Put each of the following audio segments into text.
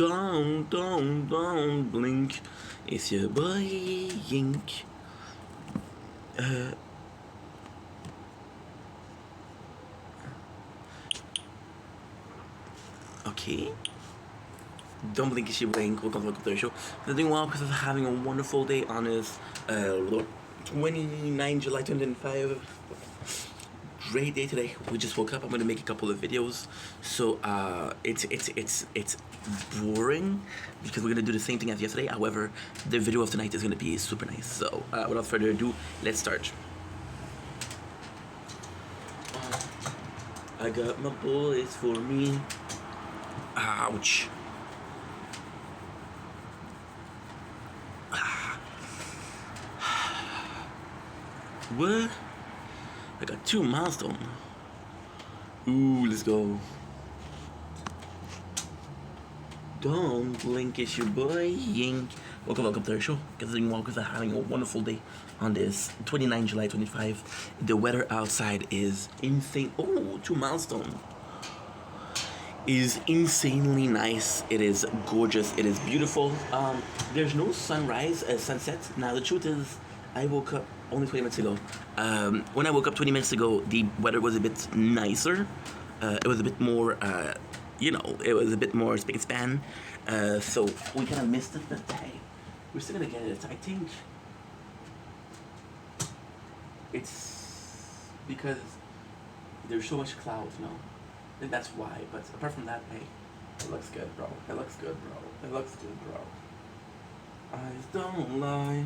Don't blink. It's your boy Yink. Okay. Don't blink, it's your boy Yink. Welcome to the show. They're doing well because of having a wonderful day on this 29 July 2005. Great day today. We just woke up. I'm gonna make a couple of videos. So it's boring because we're gonna do the same thing as yesterday. However, the video of tonight is gonna be super nice. So without further ado, let's start. I got my bullets for me. Ouch. What? I got 2 milestones. Ooh, let's go. Don't blink, it's your boy Yink. Welcome to the show. Considering welcome to having a wonderful day on this 29 July 25. The weather outside is insane. Oh, 2 milestones. Is insanely nice. It is gorgeous. It is beautiful. There's no sunrise, sunset. Now the truth is, I woke up only 20 minutes ago. When I woke up 20 minutes ago, the weather was a bit nicer. It was a bit more, it was a bit more spick and span. So we kind of missed it, but hey, we're still gonna get it. I think it's because there's so much clouds, I think that's why. But apart from that, hey, it looks good, bro. It looks good, bro. It looks good, bro. Eyes don't lie.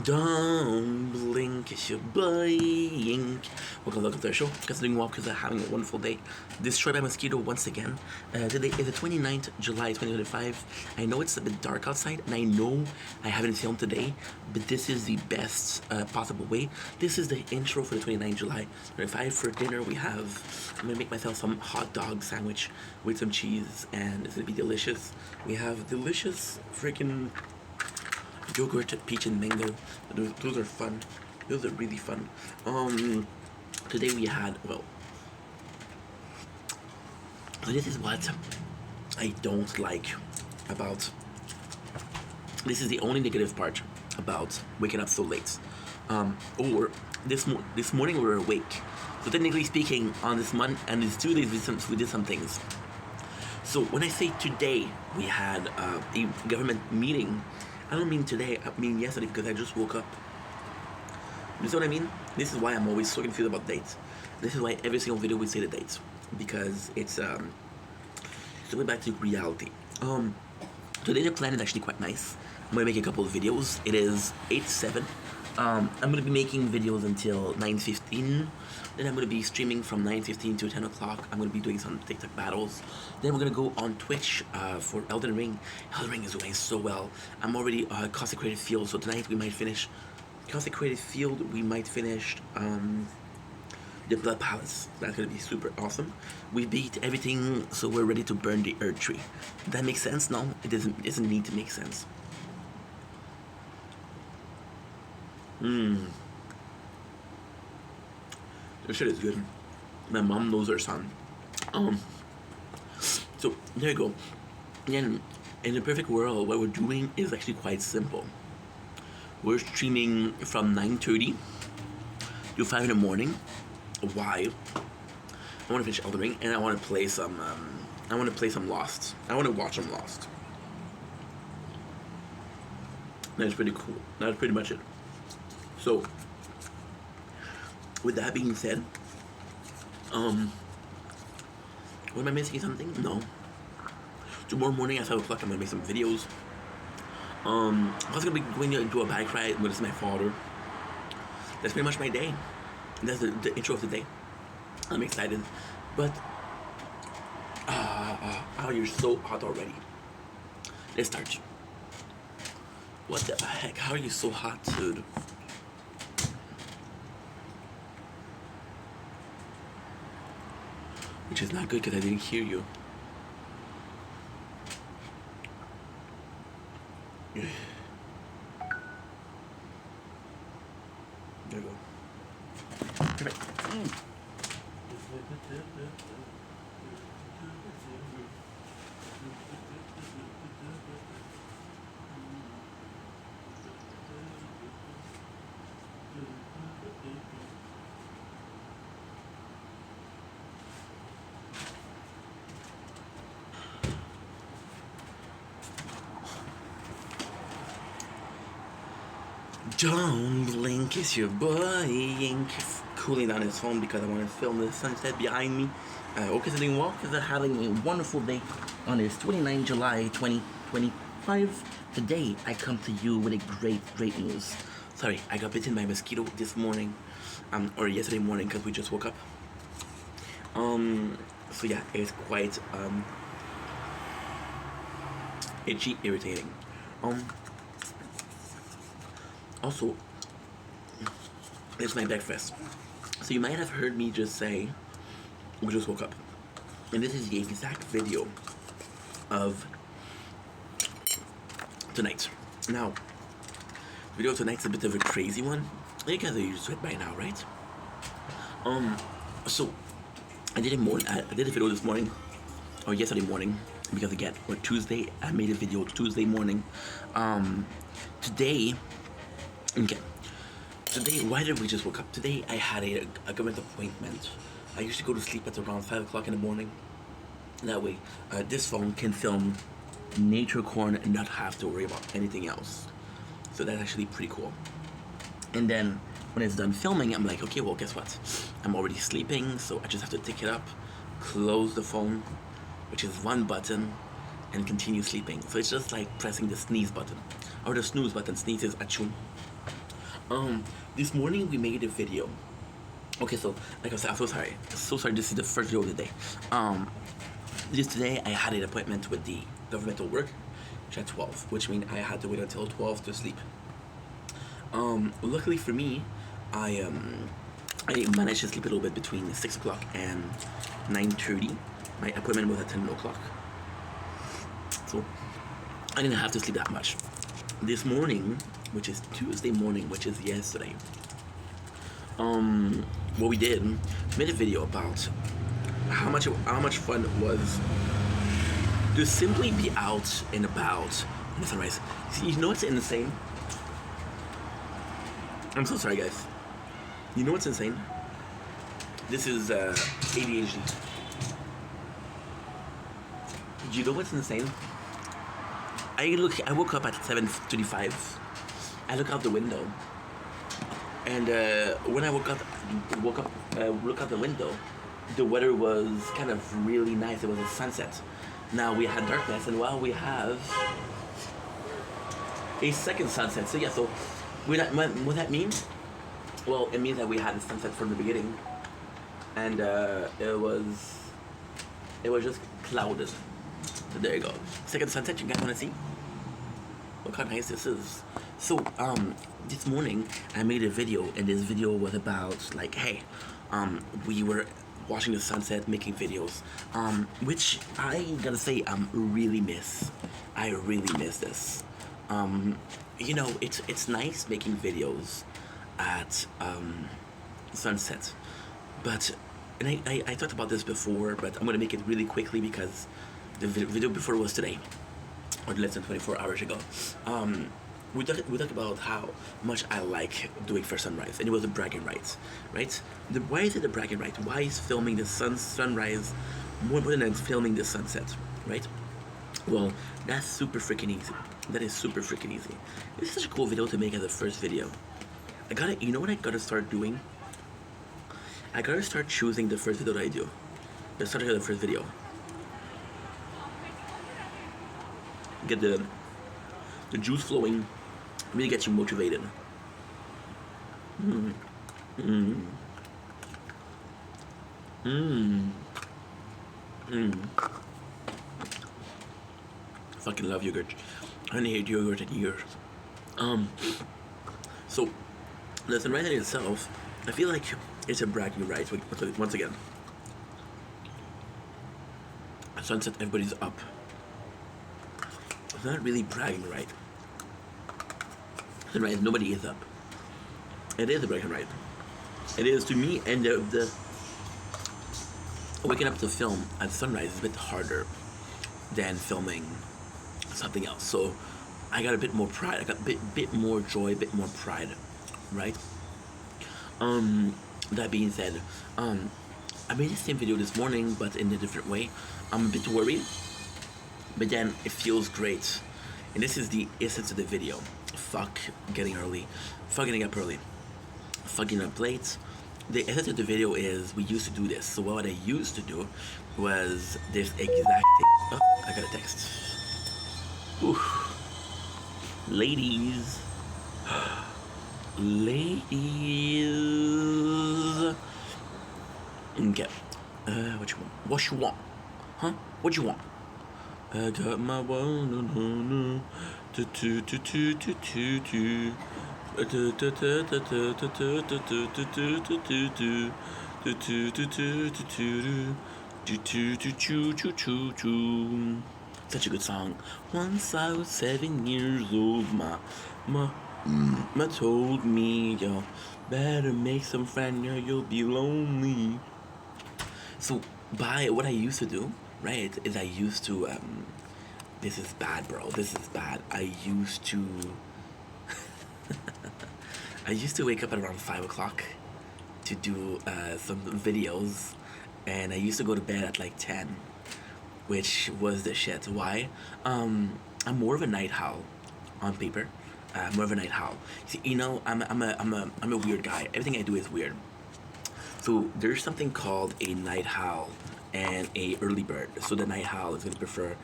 Don't blink, it's your boy Yink. Welcome to the show. Guys, doing well because I'm having a wonderful day. Destroyed by mosquito once again. Today is the 29th July 2025. I know it's a bit dark outside, and I know I haven't filmed today, but this is the best possible way. This is the intro for the 29th July 2025. For dinner, I'm gonna make myself some hot dog sandwich with some cheese, and it's gonna be delicious. We have delicious freaking yogurt, peach, and mango. Those are fun. Those are really fun. Today we had, so this is what I don't like about, this is the only negative part about waking up so late. Or this morning we were awake. So technically speaking, on this month and these 2 days we did some things. So when I say today we had a government meeting, I don't mean today, I mean yesterday, because I just woke up. You see what I mean? This is why I'm always so confused about dates. This is why every single video we say the dates, because it's going back to reality. Today the plan is actually quite nice. I'm gonna make a couple of videos. It is 8/7. I'm gonna be making videos until 9:15. Then I'm gonna be streaming from 9:15 to 10 o'clock. I'm gonna be doing some TikTok battles. Then we're gonna go on Twitch for Elden Ring. Elden Ring is going so well. I'm already Consecrated Field, so tonight we might finish Consecrated Field. We might finish the Blood Palace. That's gonna be super awesome. We beat everything, so we're ready to burn the Earth Tree. That makes sense? No, it doesn't need to make sense. This shit is good. My mom knows her son. So there you go. Again, in the perfect world, what we're doing is actually quite simple. We're streaming from 9:30 to 5 in the morning. Why? I want to finish Elden Ring, and I want to play some. Lost. I want to watch some Lost. That's pretty cool. That's pretty much it. So, with that being said, am I missing something? No. Tomorrow morning at 5 o'clock, I'm gonna make some videos. I was gonna be going to do a bike ride with my father. That's pretty much my day. That's the intro of the day. I'm excited, but oh, you're so hot already. Let's start. What the heck? How are you so hot, dude? which which is not good because I didn't hear you. There you go. Perfect. Don't blink, it's your boy Ink, cooling down his phone because I want to film the sunset behind me. I hope you're doing well because they're having a wonderful day on this 29 July 2025. Today I come to you with a great news. Sorry, I got bitten by a mosquito this morning, or yesterday morning because we just woke up. So yeah, it's quite itchy, irritating. Also, it's my breakfast. So you might have heard me just say, we just woke up. And this is the exact video of tonight. Now, the video of tonight's a bit of a crazy one. You guys are used to it by now, right? So, I did a video this morning, or yesterday morning, because again, or Tuesday, I made a video Tuesday morning. Today, why did we just woke up? Today I had a government appointment. I used to go to sleep at around 5 o'clock in the morning. That way, this phone can film nature corn and not have to worry about anything else. So that's actually pretty cool. And then when it's done filming, I'm like, okay, well, guess what? I'm already sleeping, so I just have to take it up, close the phone, which is one button, and continue sleeping. So it's just like pressing the sneeze button, or the snooze button. Sneeze is achoo. This morning we made a video. Okay, so like I said, I'm so sorry. This is the first video of the day. Just today I had an appointment with the governmental work at 12, which means I had to wait until 12 to sleep. Luckily for me, I managed to sleep a little bit between 6 o'clock and 9:30. My appointment was at 10 o'clock, so I didn't have to sleep that much. This morning, which is Tuesday morning, which is yesterday, what we did, made a video about how much fun it was to simply be out and about in the sunrise. See, you know what's insane? I'm so sorry, guys. You know what's insane? This is ADHD. Do you know what's insane? I woke up at 7:25. I look out the window, and when I look out the window, the weather was kind of really nice. It was a sunset. Now we had darkness, and now we have a second sunset. So yeah, so what that means? Well, it means that we had a sunset from the beginning, and it was just clouded. So there you go. Second sunset. You guys want to see? Look how nice this is. So, this morning I made a video, and this video was about like, hey, we were watching the sunset, making videos, which I gotta say really miss. I really miss this. You know, it's nice making videos at sunset, but and I talked about this before, but I'm gonna make it really quickly because the video before was today, or less than 24 hours ago. We talked about how much I like doing for sunrise, and it was a bragging right? Why is it a bragging right? Why is filming the sunrise more important than filming the sunset, right? Well, that's super freaking easy. That is super freaking easy. This is such a cool video to make as a first video. You know what I gotta start doing? I gotta start choosing the first video that I do. Let's start with the first video. Get the juice flowing. Really gets you motivated. Fucking love yogurt. I hate yogurt in here. So the sunrise in itself, I feel like it's a bragging right. Once again, sunset, everybody's up. It's not really bragging, right? Sunrise, nobody is up. It is a bragging right. It is to me, and the waking up to film at sunrise is a bit harder than filming something else. So I got a bit more pride. I got a bit more joy, a bit more pride, right? That being said, I made the same video this morning, but in a different way. I'm a bit worried, but then it feels great. And this is the essence of the video. Fuck getting early. Fuck getting up early. Fuck getting up late. The essence of the video is we used to do this. So what I used to do was this exact thing. Oh, I got a text. Ooh. Ladies. Ladies. Okay. What you want? What you want? Huh? What you want? I got my one. Do do do do do do do. Such a good song. Once I was 7 years old, my told me, yo, better make some friends or you'll be lonely. So, what I used to do, right, is I used to, this is bad, bro. This is bad. I used to wake up at around 5 o'clock to do some videos, and I used to go to bed at like 10, which was the shit. Why? I'm more of a night owl on paper. More of a night owl. See, you know, I'm a weird guy. Everything I do is weird. So there's something called a night owl and a early bird. So the night owl is gonna prefer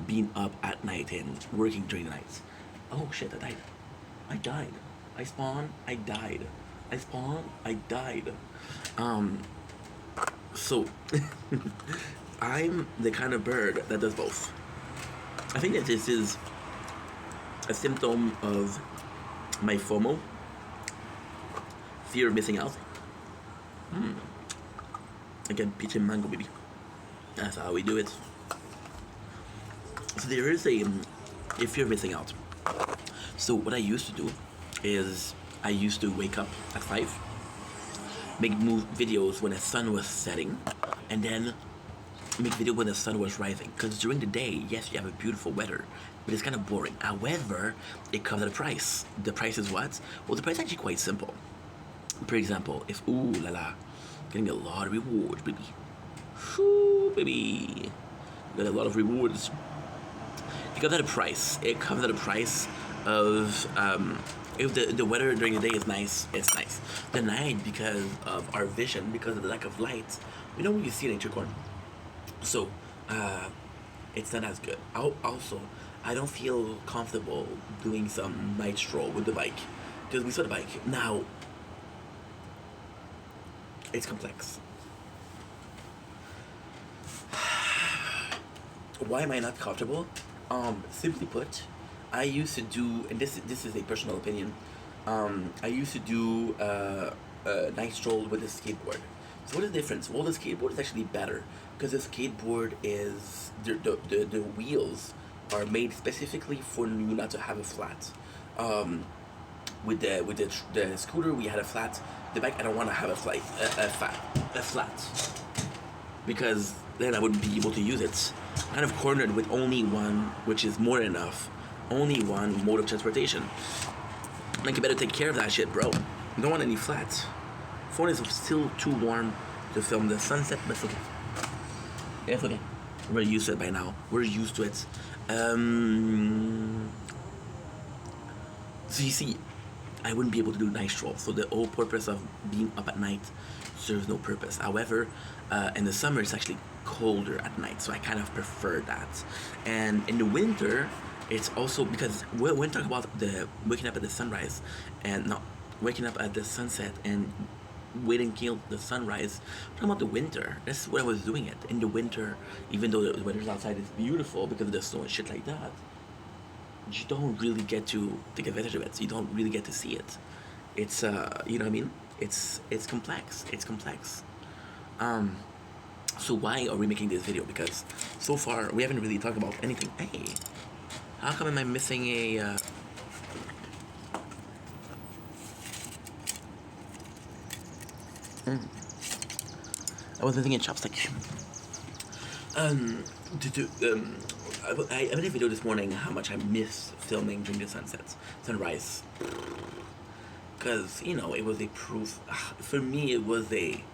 being up at night and working during the night. Oh shit! I died. I spawned, I died. I spawned, I died. So I'm the kind of bird that does both. I think that this is a symptom of my FOMO, fear of missing out. Again, peach and mango, baby. That's how we do it. So there is a fear of missing out. So what I used to do is I used to wake up at 5, make videos when the sun was setting, and then make videos when the sun was rising. Because during the day, yes, you have a beautiful weather, but it's kind of boring. However, it comes at a price. The price is what? Well, the price is actually quite simple. For example, if, ooh la la, getting a lot of rewards, baby. Shoo, baby. Got a lot of rewards. It comes at a price. It comes at a price of, if the weather during the day is nice, it's nice. The night, because of our vision, because of the lack of light, we don't really see it in Tricorn. So, it's not as good. Also, I don't feel comfortable doing some night stroll with the bike. Because we saw the bike. Now, it's complex. Why am I not comfortable? Simply put, I used to do, and this is a personal opinion, I used to do a night stroll with a skateboard. So what is the difference? Well, the skateboard is actually better because the skateboard is, the wheels are made specifically for you not to have a flat. With the scooter, we had a flat. The bike, I don't want to have a flat, because then I wouldn't be able to use it. Kind of cornered with only one, which is more than enough. Only one mode of transportation. Like, you better take care of that shit, bro. You don't want any flats. Phone is still too warm to film the sunset, but it's okay. Yeah, it's okay. We're used to it by now. We're used to it. So you see, I wouldn't be able to do night stroll. So the whole purpose of being up at night serves no purpose. However, in the summer it's actually colder at night, so I kind of prefer that. And in the winter, it's also because when we talk about the waking up at the sunrise and not waking up at the sunset and waiting till the sunrise, I'm talking about the winter. That's what I was doing it in the winter. Even though the weather outside is beautiful because of the snow and shit like that, you don't really get to take advantage of it. You don't really get to see it. It's you know what I mean? It's complex. It's complex. So why are we making this video? Because so far we haven't really talked about anything. Hey, how come am I missing a? I was missing a chopstick. To do, I made a video this morning how much I miss filming during the sunrise. Because, you know, it was a proof, for me it was a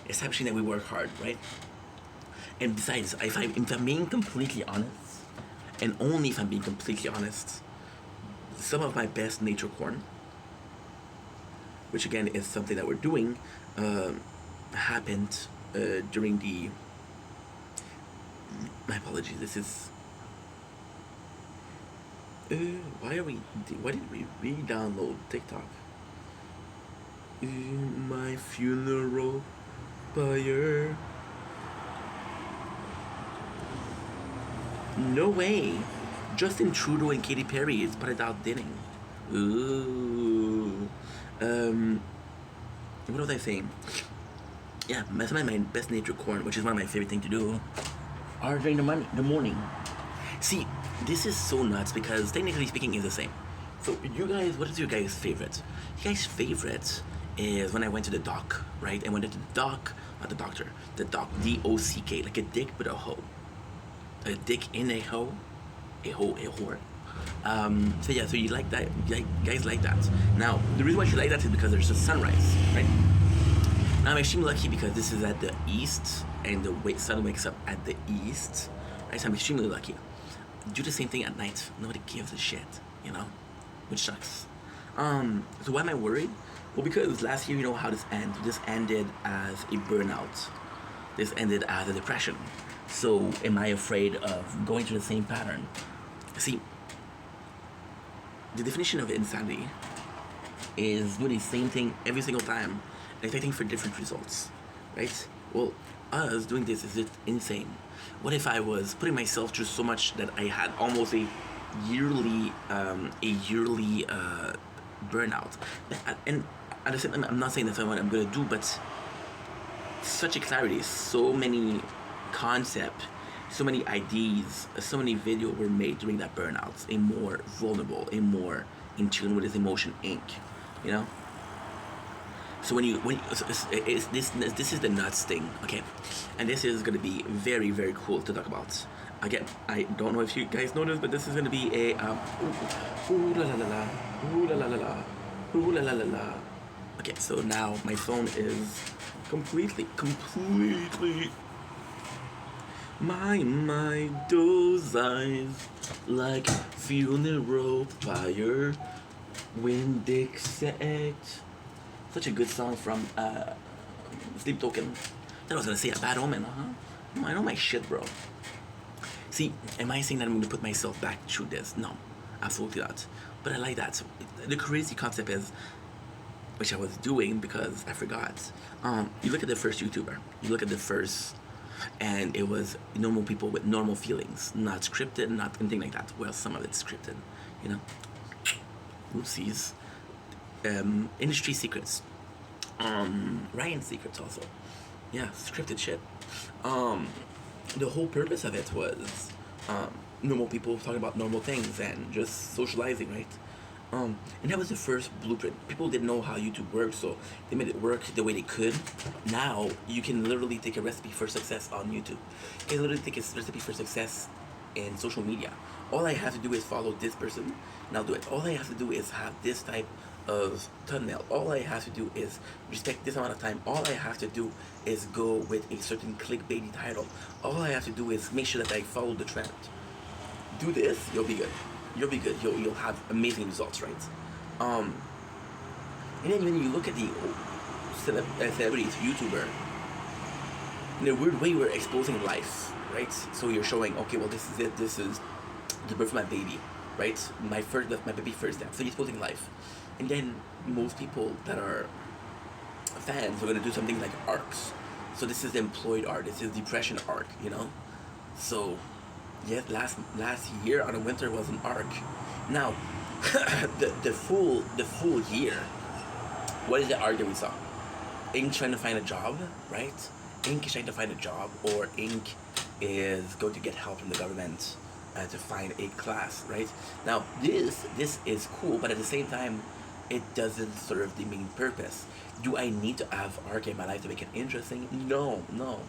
establishing that we work hard, right? And besides, if I'm being completely honest, and only if I'm being completely honest, some of my best nature corn, which again is something that we're doing, happened during the, my apologies, this is, why did we re-download TikTok? My funeral pyre. No way. Justin Trudeau and Katy Perry spotted out dating. Ooh. What was I saying? Yeah, some of my best nature corn, which is one of my favorite things to do, are during the morning. See, this is so nuts because technically speaking, it's the same. So you guys, what is your guys' favorite? You guys' favorite is when I went to the doc, right? I went to the doc, not the doctor, the doc, D-O-C-K, like a dick but a hoe. A dick in a hoe, a whore. So yeah, so you like that, guys like that. Now, the reason why you like that is because there's a sunrise, right? Now I'm extremely lucky because this is at the east, and the sun wakes up at the east, right? So I'm extremely lucky. Do the same thing at night. Nobody gives a shit, you know? Which sucks. So why am I worried? Well, because last year, you know how this ended. This ended as a burnout. This ended as a depression. So am I afraid of going through the same pattern? See, the definition of insanity is doing the same thing every single time and expecting for different results, right? Well, us doing this is just insane. What if I was putting myself through so much that I had almost a yearly burnout? And at the same time, I'm not saying that's what I'm gonna do, but such a clarity, so many concepts, so many ideas, so many videos were made during that burnout. A more vulnerable, a more in tune with his emotion ink, you know. So this is the nuts thing, okay, and this is gonna be very, very cool to talk about. Again, I don't know if you guys know this, but this is gonna be a ooh la la la la, ooh la la la la, ooh la la la la. Okay, so now my phone is completely those eyes like funeral pyre when Dick said. Such a good song from Sleep Token. That I was gonna say a bad omen, huh? I know my shit, bro. See, am I saying that I'm gonna put myself back through this? No, absolutely not. But I like that. So, the crazy concept is, which I was doing because I forgot. You look at the first YouTuber. You look at the first, and it was normal people with normal feelings, not scripted, not anything like that. Well, some of it's scripted, you know. Oopsies. Industry secrets. Ryan secrets also. Yeah, scripted shit. The whole purpose of it was normal people talking about normal things and just socializing, right? And that was the first blueprint. People didn't know how YouTube works, so they made it work the way they could. Now you can literally take a recipe for success on YouTube. You can literally take a recipe for success in social media. All I have to do is follow this person, and I'll do it. All I have to do is have this type of thumbnail. All I have to do is respect this amount of time. All I have to do is go with a certain clickbaity title. All I have to do is make sure that I follow the trend. Do this, you'll be good. You'll be good. You'll have amazing results, right? And then when you look at the celebrities, YouTuber, in a weird way, we're exposing life, right? So you're showing, okay, well, this is it. This is the birth of my baby, right? My baby first step. So you're exposing life. And then most people that are fans are going to do something like arcs. So this is the employed art. This is depression arc, you know? So, yes, last year out of winter was an arc. Now, the full year, what is the arc that we saw? Ink trying to find a job, right? Ink is trying to find a job, or Ink is going to get help from the government to find a class, right? Now, this is cool, but at the same time, it doesn't serve the main purpose. Do I need to have art in my life to make it interesting? No, no.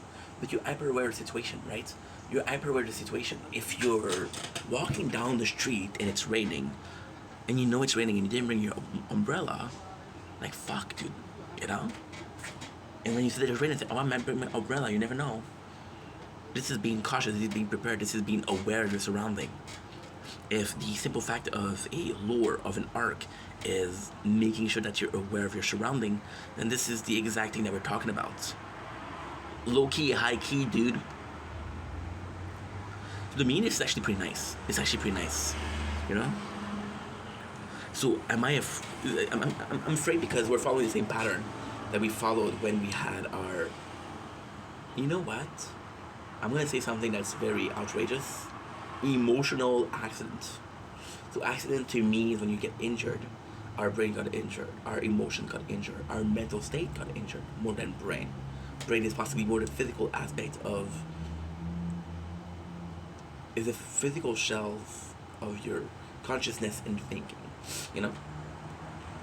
But you hyper-aware of the situation, right? You're hyper-aware of the situation. If you're walking down the street and it's raining, and you know it's raining and you didn't bring your umbrella, like, fuck, dude, you know? And when you see that it's raining, say, oh, I'm not bringing my umbrella, you never know. This is being cautious, this is being prepared, this is being aware of your surrounding. If the simple fact of a lure of an arc is making sure that you're aware of your surrounding, then this is the exact thing that we're talking about. Low key, high key, dude. So the mean is actually pretty nice. It's actually pretty nice, you know. So I'm afraid because we're following the same pattern that we followed when we had our. You know what? I'm gonna say something that's very outrageous. Emotional accident. So accident to me is when you get injured. Our brain got injured. Our emotion got injured. Our mental state got injured more than brain. Brain is possibly more the physical aspect of. Is the physical shells of your consciousness and thinking, you know.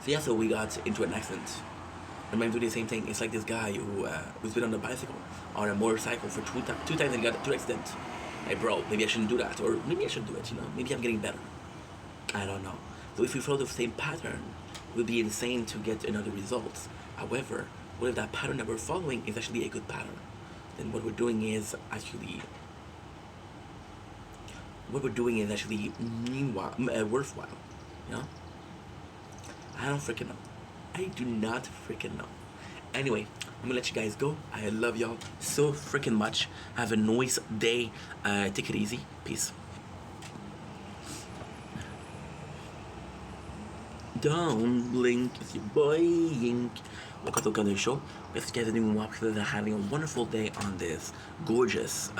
So yeah, so we got into an accident. And I'm doing the same thing. It's like this guy who's been on a bicycle, on a motorcycle for two times and got two accidents. Hey bro, maybe I shouldn't do that, or maybe I should do it. You know, maybe I'm getting better. I don't know. So if we follow the same pattern, we'll be insane to get another result. However, what if that pattern that we're following is actually a good pattern? Then what we're doing is actually. What we're doing is actually worthwhile. You know? I don't freaking know. I do not freaking know. Anyway, I'm gonna let you guys go. I love y'all so freaking much. Have a nice day. Take it easy. Peace. Don't blink, it's your boy Ink. Welcome to the show. If you guys are doing well, because they're having a wonderful day on this gorgeous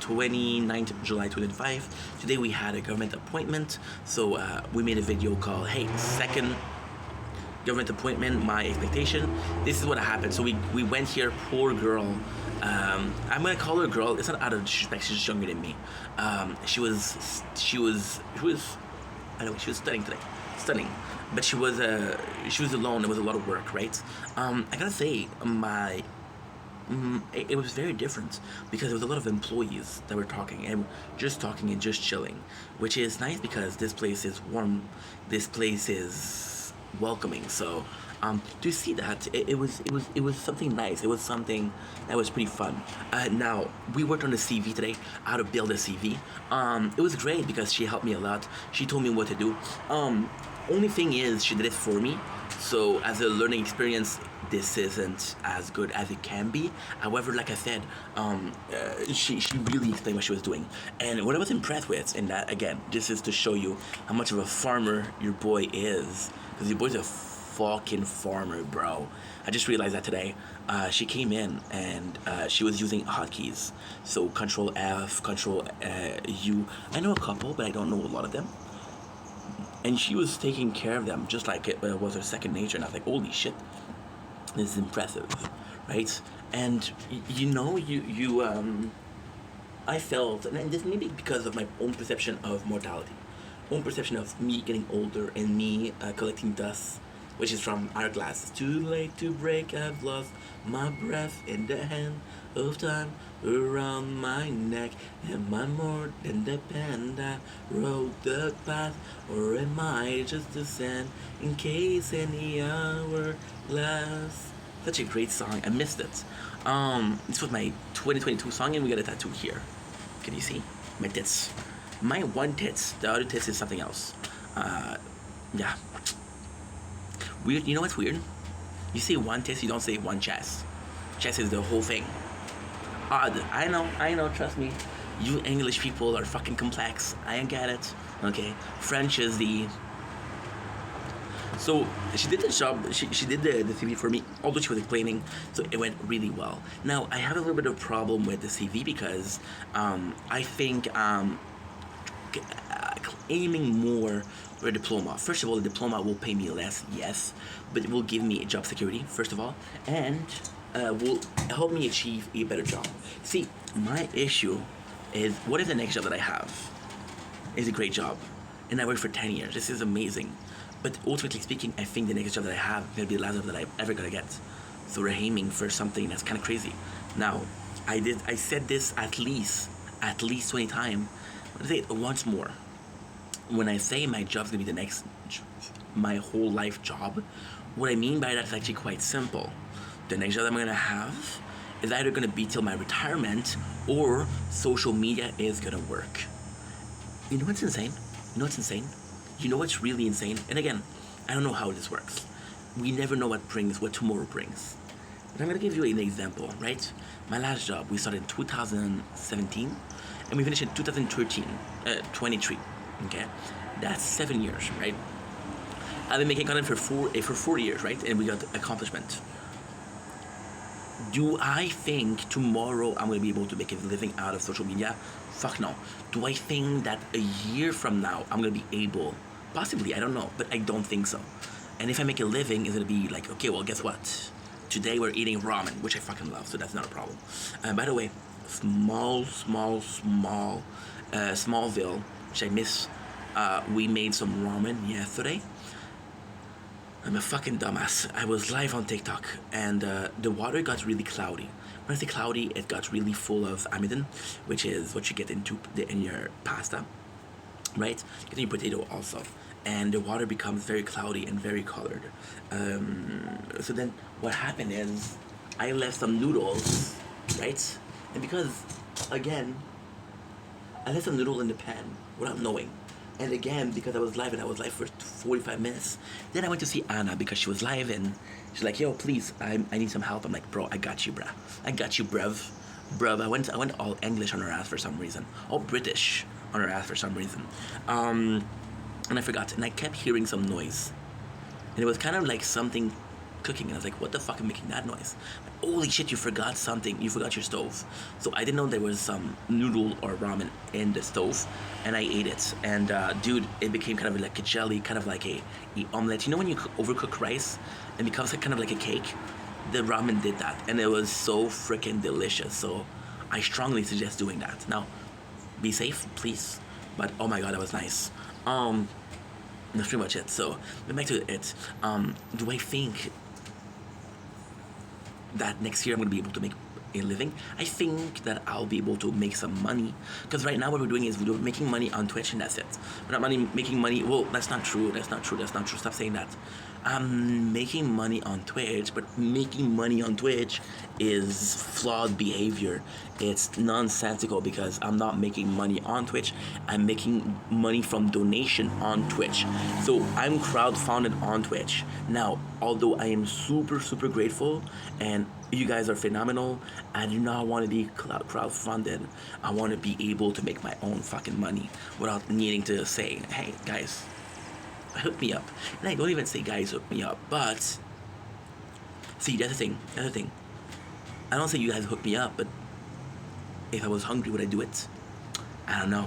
29th July 2025. Today we had a government appointment, so we made a video called, hey, second government appointment, my expectation. This is what happened. So we went here, poor girl. I'm gonna call her girl. It's not out of disrespect. She's just younger than me. She was I know she was stunning, but she was alone. It was a lot of work, right? I gotta say, it was very different because there was a lot of employees that were talking and just chilling, which is nice because this place is warm. This place is welcoming. So to see that, it was something nice. It was something that was pretty fun. Now we worked on the CV today, how to build a CV. It was great because she helped me a lot. She told me what to do. Only thing is, she did it for me. So as a learning experience, this isn't as good as it can be. However, like I said, she really explained what she was doing. And what I was impressed with, and that again, this is to show you how much of a farmer your boy is, because your boy's a fucking farmer, bro. I just realized that today. She came in and she was using hotkeys. So Control F, Control U. I know a couple, but I don't know a lot of them. And she was taking care of them just like it was her second nature. And I was like, holy shit, this is impressive, right? And I felt, and this maybe because of my own perception of mortality, own perception of me getting older and me collecting dust, which is from Hourglass. It's too late to break, I've lost my breath in the hand of time around my neck. Am I more than the panda rode the path, or am I just the sand in case any hourglass? Such a great song. I missed it. This was my 2022 song, and we got a tattoo here. Can you see my tits? My one tits. The other tits is something else. Yeah. Weird. You know what's weird? You say one tits, you don't say one chest. Chest is the whole thing. Odd. I know, trust me. You English people are fucking complex. I get it. Okay. French is the... So, she did the job, she did the CV for me, although she was explaining, so it went really well. Now, I have a little bit of problem with the CV because I think aiming more for a diploma. First of all, the diploma will pay me less, yes, but it will give me a job security, first of all, and will help me achieve a better job. See, my issue is, what if the next job that I have is a great job, and I work for 10 years? This is amazing. But ultimately speaking, I think the next job that I have is going to be the last job that I'm ever going to get. So we're aiming for something that's kind of crazy. Now, I said this at least 20 times. I'm going to say it once more. When I say my job's going to be the next, my whole life job, what I mean by that is actually quite simple. The next job that I'm going to have is either going to be till my retirement, or social media is going to work. You know what's insane? You know what's insane? You know what's really insane? And again, I don't know how this works. We never know what tomorrow brings. But I'm gonna give you an example, right? My last job, we started in 2017, and we finished in 23. Okay, that's 7 years, right? I've been making content for 4 years, right? And we got accomplishment. Do I think tomorrow I'm going to be able to make a living out of social media? Fuck no. Do I think that a year from now I'm going to be able? Possibly, I don't know, but I don't think so. And if I make a living, it's going to be like, okay, well, guess what? Today we're eating ramen, which I fucking love, so that's not a problem. By the way, Smallville, which I miss, we made some ramen yesterday. I'm a fucking dumbass. I was live on TikTok, and the water got really cloudy. When I say cloudy, it got really full of amidon, which is what you get in your pasta, right? You get in your potato also. And the water becomes very cloudy and very colored. So then what happened is I left some noodles, right? And because, again, I left some noodle in the pan without knowing. And again, because I was live for 45 minutes. Then I went to see Anna because she was live, and she's like, yo, please, I need some help. I'm like, bro, I got you, bruh. I got you, bruv. I went all English on her ass for some reason. All British on her ass for some reason. And I forgot. And I kept hearing some noise. And it was kind of like something cooking. And I was like, what the fuck is making that noise? Holy shit, you forgot something. You forgot your stove. So I didn't know there was some noodle or ramen in the stove. And I ate it. And dude, it became kind of like a jelly, kind of like a omelet. You know when you overcook rice and it becomes kind of like a cake? The ramen did that. And it was so freaking delicious. So I strongly suggest doing that. Now, be safe, please. But oh my god, that was nice. That's pretty much it. So, back to it. Do I think that next year I'm going to be able to make a living? I think that I'll be able to make some money, because right now what we're doing is we're making money on Twitch, and that's it. We're not making money. Well, that's not true. Stop saying that. I'm making money on Twitch, but making money on Twitch is flawed behavior. It's nonsensical, because I'm not making money on Twitch. I'm making money from donation on Twitch. So I'm crowdfunded on Twitch. Now, although I am super, super grateful, and you guys are phenomenal, I do not want to be crowdfunded. I want to be able to make my own fucking money without needing to say, hey, guys, hook me up. And I don't even say guys hook me up, but see, that's the thing. I don't say you guys hook me up, but if I was hungry, would I do it? I don't know.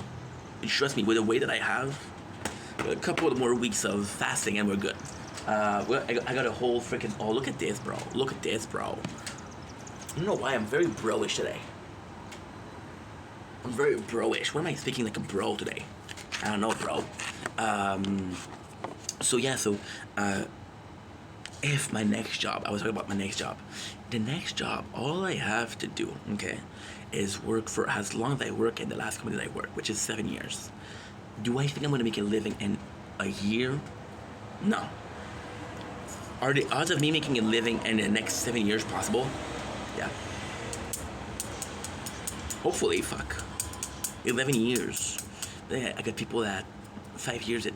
Trust me, with the weight that I have, a couple of more weeks of fasting and we're good. I got a whole freaking, oh, look at this, bro. I don't know why I'm very bro-ish today. I'm very bro-ish. Why am I speaking like a bro today? I don't know, bro. If my next job, I was talking about my next job. The next job, all I have to do, okay, is work for as long as I work in the last company that I work, which is 7 years. Do I think I'm going to make a living in a year? No. Are the odds of me making a living in the next 7 years possible? Yeah. Hopefully, fuck. 11 years. Yeah, I got people that 5 years that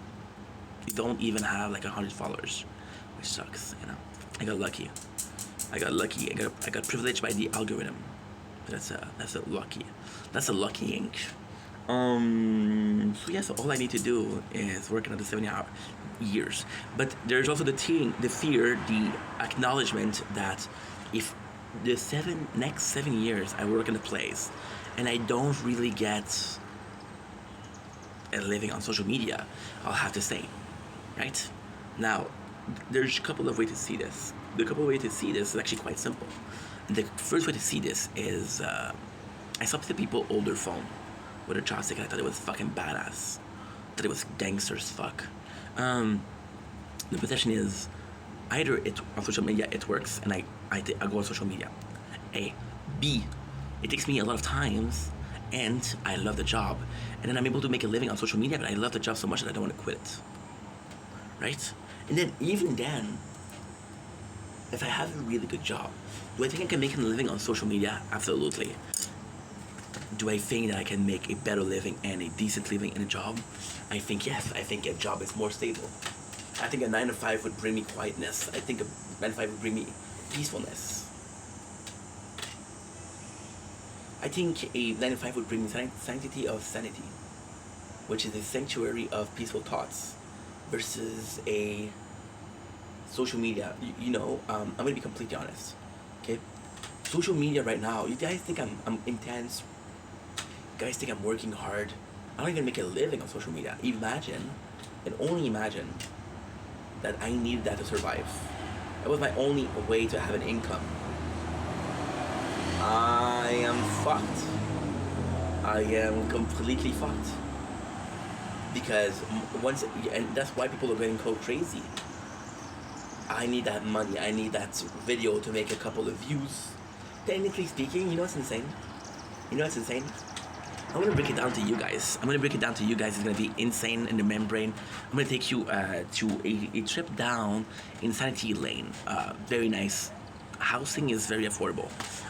don't even have like 100 followers, which sucks, you know. I got lucky. I got privileged by the algorithm. That's a lucky ink. So all I need to do is work another 70 years. But there's also the fear, the acknowledgement that if the next 7 years I work in a place and I don't really get a living on social media, I'll have to say, right? Now, there's a couple of ways to see this. The couple of ways to see this is actually quite simple. The first way to see this is I saw the people hold their phone with a joystick and I thought it was fucking badass. I thought it was gangster as fuck. The position is either it on social media it works and I go on social media. A. B. It takes me a lot of times and I love the job. And then I'm able to make a living on social media, but I love the job so much that I don't want to quit it. Right? And then even then, if I have a really good job, do I think I can make a living on social media? Absolutely. Do I think that I can make a better living and a decent living in a job? I think yes. I think a job is more stable. I think a 9 to 5 would bring me quietness. I think a 9 to 5 would bring me peacefulness. I think a 9 to 5 would bring me sanctity of sanity, which is a sanctuary of peaceful thoughts, versus a social media. I'm gonna be completely honest. Okay, social media right now. You guys think I'm intense. You guys think I'm working hard. I don't even make a living on social media. Imagine, and only imagine, that I needed that to survive. That was my only way to have an income. I am fucked. I am completely fucked. Because and that's why people are getting so crazy. I need that money. I need that video to make a couple of views. Technically speaking, you know what's insane? I'm gonna break it down to you guys. It's gonna be insane in the membrane. I'm gonna take you to a trip down Insanity Lane. Very nice. Housing is very affordable.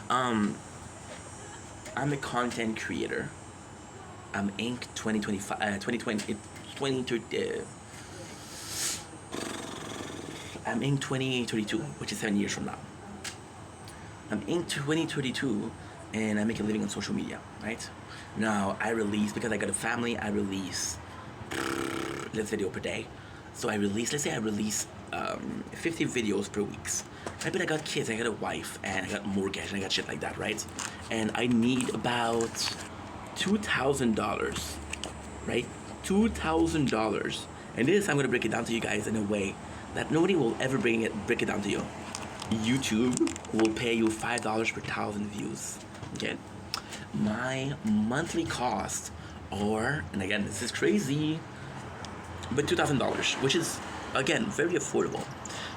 I'm a content creator. I'm Inc. 2030. I'm Inc. 2032, which is 7 years from now. I'm Inc. 2032, and I make a living on social media, right? Now, because I got a family, I release this video per day. So let's say I release 50 videos per week. Right? But I got kids, I got a wife, and I got mortgage, and I got shit like that, right? And I need about $2,000, right? $2,000. And this, I'm gonna break it down to you guys in a way that nobody will ever break it down to you. YouTube will pay you $5 per 1,000 views. Okay? My monthly cost, and again, this is crazy, but $2,000, which is, again, very affordable.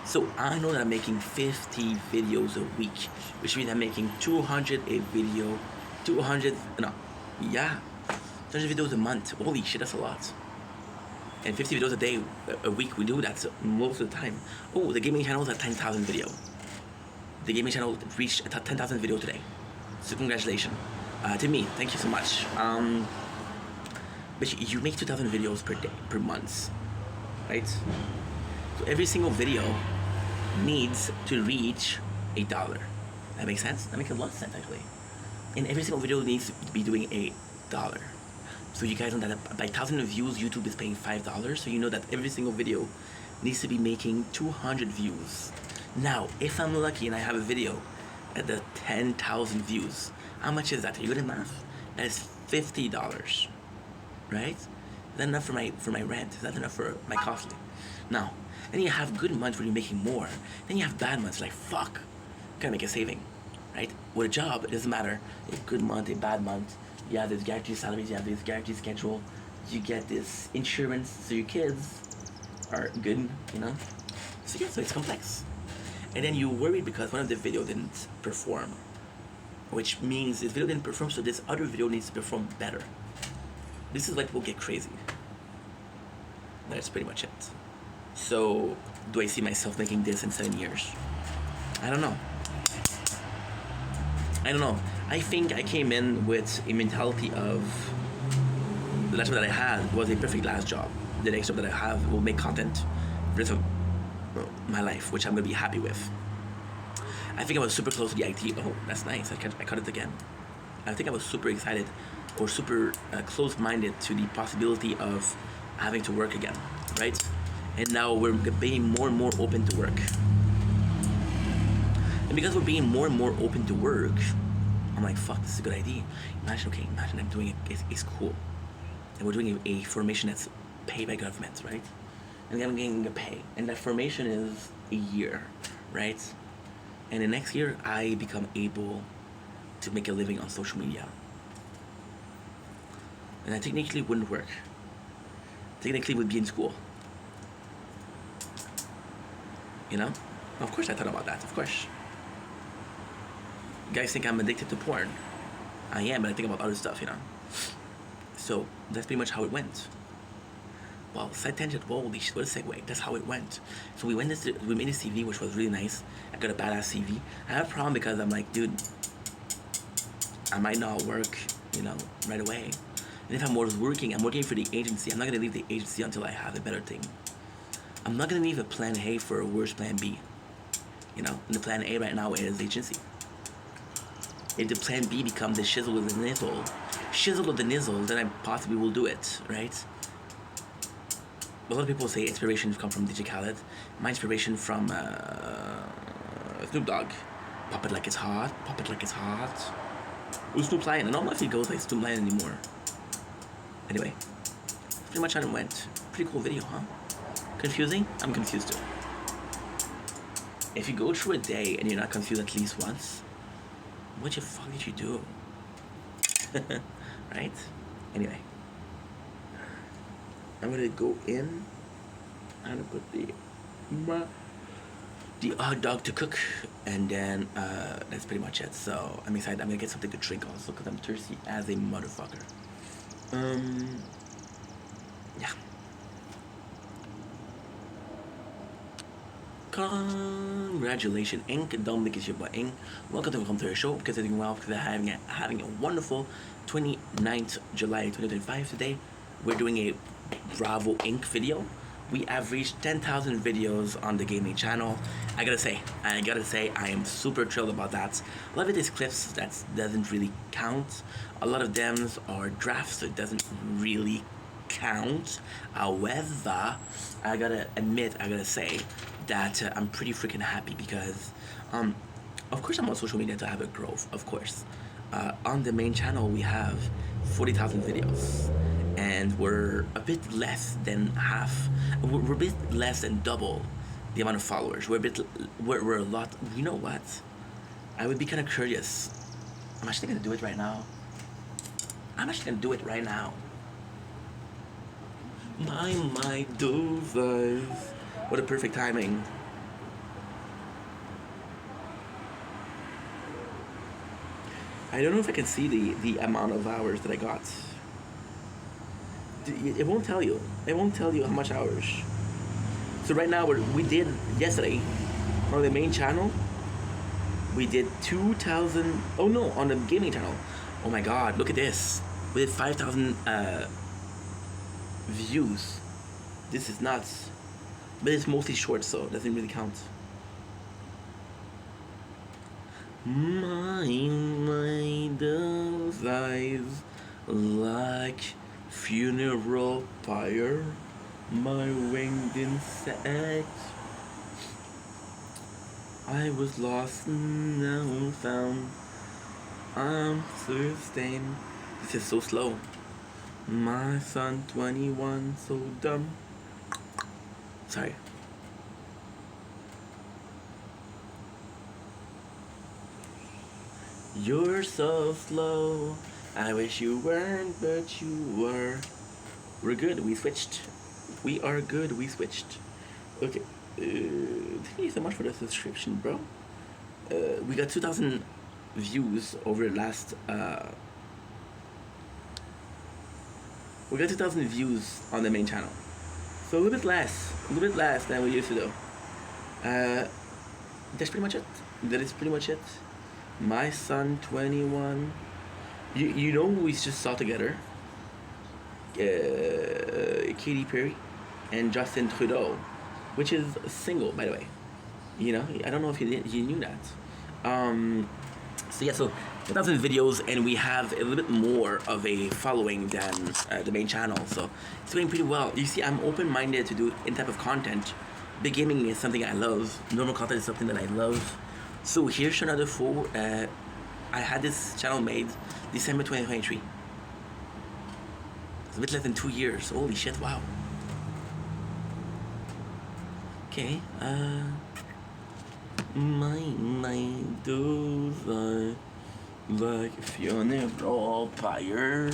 So I know that I'm making 50 videos a week, which means I'm making 200 a video, 200 videos a month. Holy shit, that's a lot. And 50 videos a week, we do that most of the time. Oh, the gaming channel is at 10,000 video. The gaming channel reached 10,000 video today. So congratulations. To me, thank you so much. But you make 2,000 videos per month, right? So every single video needs to reach $1. That makes sense? That makes a lot of sense, actually. And every single video needs to be doing $1. So you guys know that by 1,000 views, YouTube is paying $5. So you know that every single video needs to be making 200 views. Now, if I'm lucky and I have a video at the 10,000 views, how much is that? Are you good at math? That is $50, right? Is that enough for my rent? Is that enough for my costly? Now, then you have good months where you're making more. Then you have bad months like, fuck, gotta make a saving, right? With a job, it doesn't matter. A good month, a bad month. You have this guaranteed salaries, you have this guaranteed schedule. You get this insurance so your kids are good, So yeah, so it's complex. And then you worry because one of the video didn't perform, which means this video didn't perform, so this other video needs to perform better. This is why people get crazy. That's pretty much it. So, do I see myself making this in 7 years? I don't know. I think I came in with a mentality of the last job that I had was a perfect last job. The next job that I have will make content for the rest of my life, which I'm going to be happy with. I think I was super close to the IT. Oh, that's nice. I caught it again. I think I was super excited or super close-minded to the possibility of having to work again, right? And now we're being more and more open to work. And because we're being more and more open to work, I'm like, fuck, this is a good idea. Imagine I'm doing it. It's cool. and we're doing a formation that's paid by government, right? And I'm getting a pay, and that formation is a year, right? And the next year, I become able to make a living on social media. And I technically wouldn't work. Technically would be in school. You know? Of course I thought about that, of course. You guys think I'm addicted to porn. I am, but I think about other stuff, you know? So, that's pretty much how it went. Well, side tangent, holy shit, what a segue. That's how it went. So we made this CV, which was really nice. I got a badass CV. I have a problem because I'm like, dude, I might not work, you know, right away. And if I'm working for the agency. I'm not gonna leave the agency until I have a better thing. I'm not gonna leave a plan A for a worse plan B. You know, and the plan A right now is agency. If the plan B becomes the shizzle with the nizzle, then I possibly will do it, right? A lot of people say inspiration come from DJ Khaled. My inspiration from Snoop Dogg. Pop it like it's hot. Pop it like it's hot. Who's Snoop Lion? I don't know if he goes like Snoop Lion anymore. Anyway, pretty much how it went. Pretty cool video, huh? Confusing? I'm confused too. If you go through a day and you're not confused at least once, what the fuck did you do? Right? Anyway. I'm gonna go in. I'm gonna put the hot dog to cook, and then that's pretty much it. So I'm excited. I'm gonna get something to drink also because I'm thirsty as a motherfucker. Yeah. Congratulations, Ink. Dominic is your boy, Ink. Welcome to the show because I'm doing well because I'm having a wonderful 29th July 2025 today. We're doing a Bravo Inc. video. We have reached 10,000 videos on the gaming channel. I gotta say, I am super thrilled about that. A lot of it is clips that doesn't really count. A lot of them are drafts, so it doesn't really count. However, I gotta say that I'm pretty freaking happy because, of course, I'm on social media to have a growth. Of course, on the main channel we have 40,000 videos. And we're a bit less than half. We're a bit less than double the amount of followers. We're a lot. You know what? I would be kind of curious. I'm actually gonna do it right now. My dovers. What a perfect timing. I don't know if I can see the amount of hours that I got. It won't tell you. It won't tell you how much hours. So right now we did yesterday on the main channel. We did 2,000. Oh no, on the gaming channel. Oh my God! Look at this. We did 5,000 views. This is nuts. But it's mostly short, so it doesn't really count. My those eyes like funeral pyre, my winged insect. I was lost and now found. I'm sustained. This is so slow. My son 21, so dumb. Sorry. You're so slow. I wish you weren't, but you were. We're good. We switched. We are good. We switched. Okay. Thank you so much for the subscription, bro. We got 2,000 views over the last. We got 2,000 views on the main channel, so a little bit less than we used to do. That's pretty much it. That is pretty much it. My son 21. You know who we just saw together? Katy Perry and Justin Trudeau, which is single, by the way. You know, I don't know if you knew that. So yeah, so 1,000 videos, and we have a little bit more of a following than the main channel, so it's going pretty well. You see, I'm open-minded to do any type of content. Big gaming is something I love. Normal content is something that I love. So here's another full. I had this channel made December 2023. It's a bit less than 2 years. Holy shit! Wow. Okay. My dudes like funeral pyre.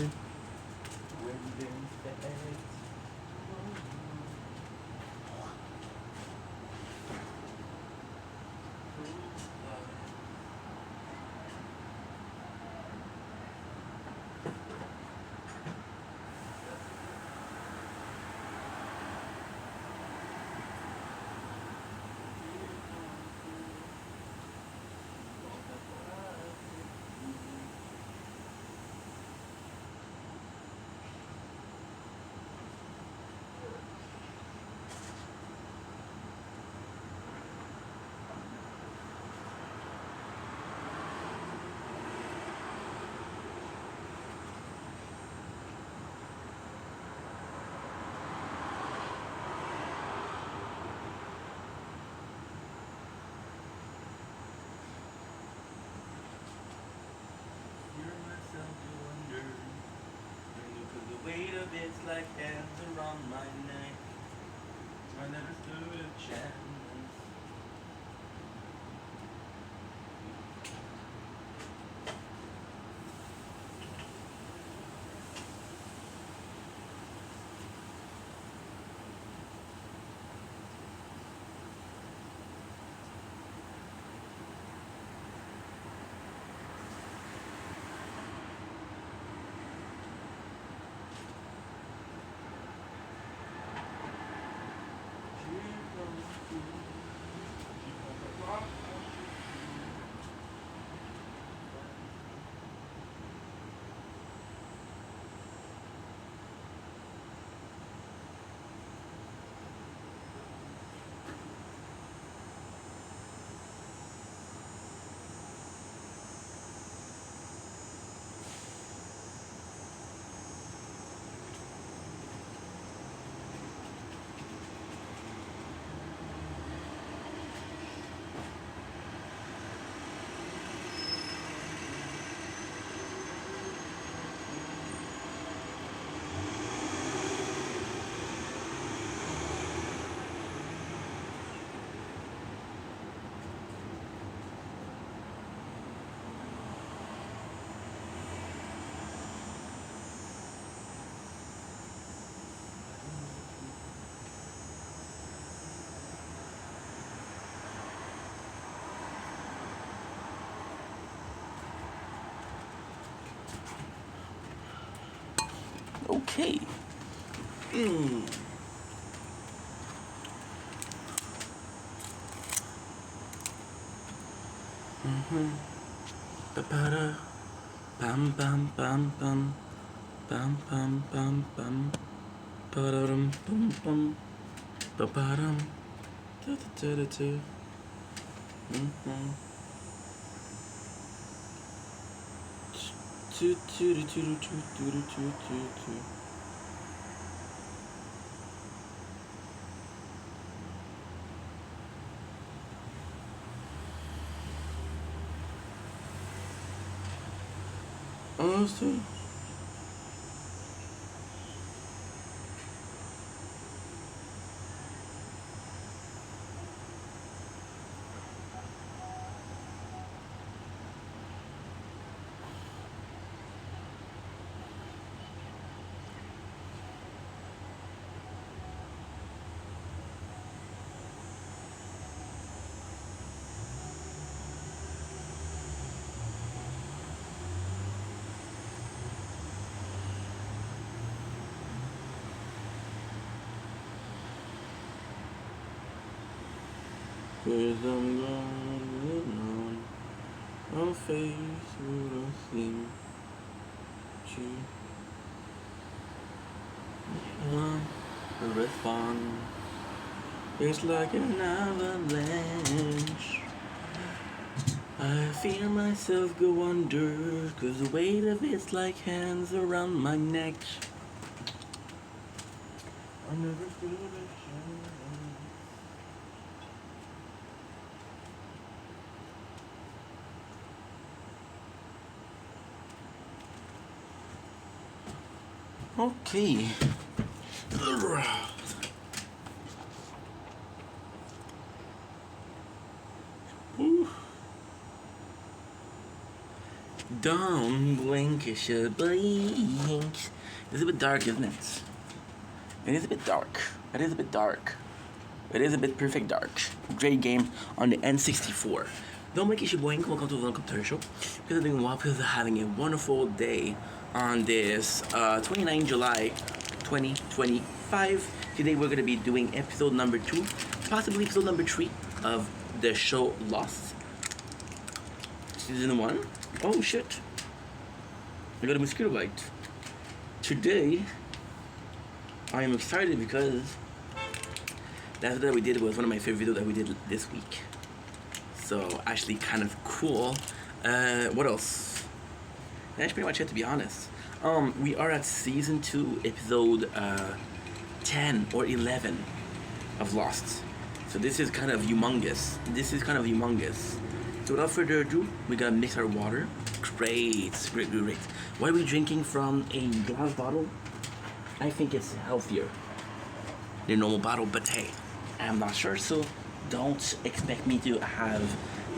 Weight of it's like hands around my neck. I never stood a chance. Okay. Ba-ba-da. Bam bam bam bam. Bam bam bam bam. Ba-da-dum bum bum. Ba-ba-dum. Da-da-da-da-da. Honestly. Cause I'm gone, I'll face what I think you respond. It's like an avalanche. I feel myself go under, cause the weight of it's like hands around my neck. I never stood a chance. Okay. Don't blink, you should blink. It's a bit dark, isn't it? It is a bit dark. It is a bit dark. It is a bit perfect dark. Great game on the N64. Don't blink, you should blink. Welcome to the Welcome to the show. Because I'm doing well, because I'm having a wonderful day on this 29 July 2025. Today we're going to be doing episode number 2, possibly episode number 3 of the show Lost. Season 1. Oh shit. I got a mosquito bite. Today, I am excited because that video that we did was one of my favorite videos that we did this week. So, actually kind of cool. What else? That's pretty much it, to be honest. We are at season 2, episode 10 or 11 of Lost. So this is kind of humongous. So without further ado, we're gonna mix our water. Great. Why are we drinking from a glass bottle? I think it's healthier than a normal bottle, but hey, I'm not sure, so don't expect me to have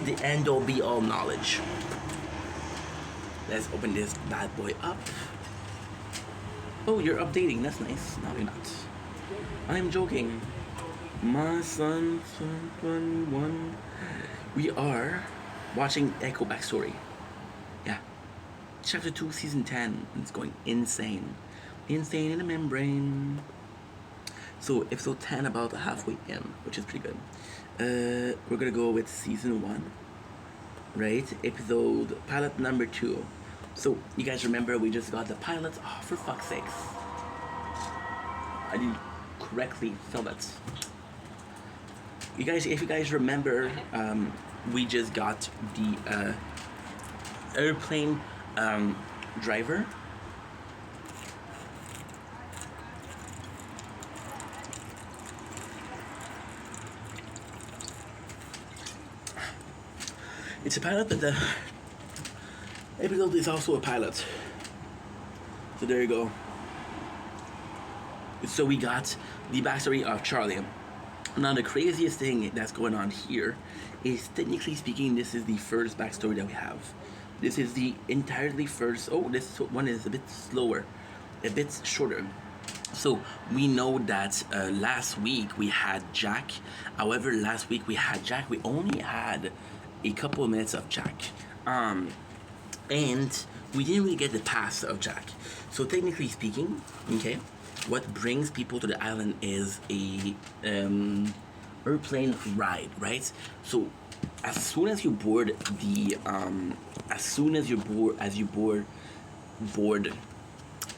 the end-all be-all knowledge. Let's open this bad boy up. Oh, you're updating, that's nice. No, you're not. I'm joking. My son, 21. We are watching Echo Backstory. Yeah. Chapter 2, Season 10. It's going insane. Insane in the membrane. So, episode 10 about halfway in, which is pretty good. We're gonna go with Season 1. Right? Episode, pilot number 2. So, you guys remember we just got the pilot? Oh, for fuck's sakes. I didn't correctly film it. You guys, if you guys remember, we just got the airplane driver. It's a pilot, but the episode is also a pilot. So there you go. So we got the backstory of Charlie. Now the craziest thing that's going on here is, technically speaking, this is the first backstory that we have. This is the entirely first. Oh, this one is a bit slower, a bit shorter. So we know that last week we had Jack. However, last week we had Jack. We only had a couple of minutes of Jack, and we didn't really get the past of Jack. So technically speaking, okay, what brings people to the island is a airplane ride, right? So as soon as you board the board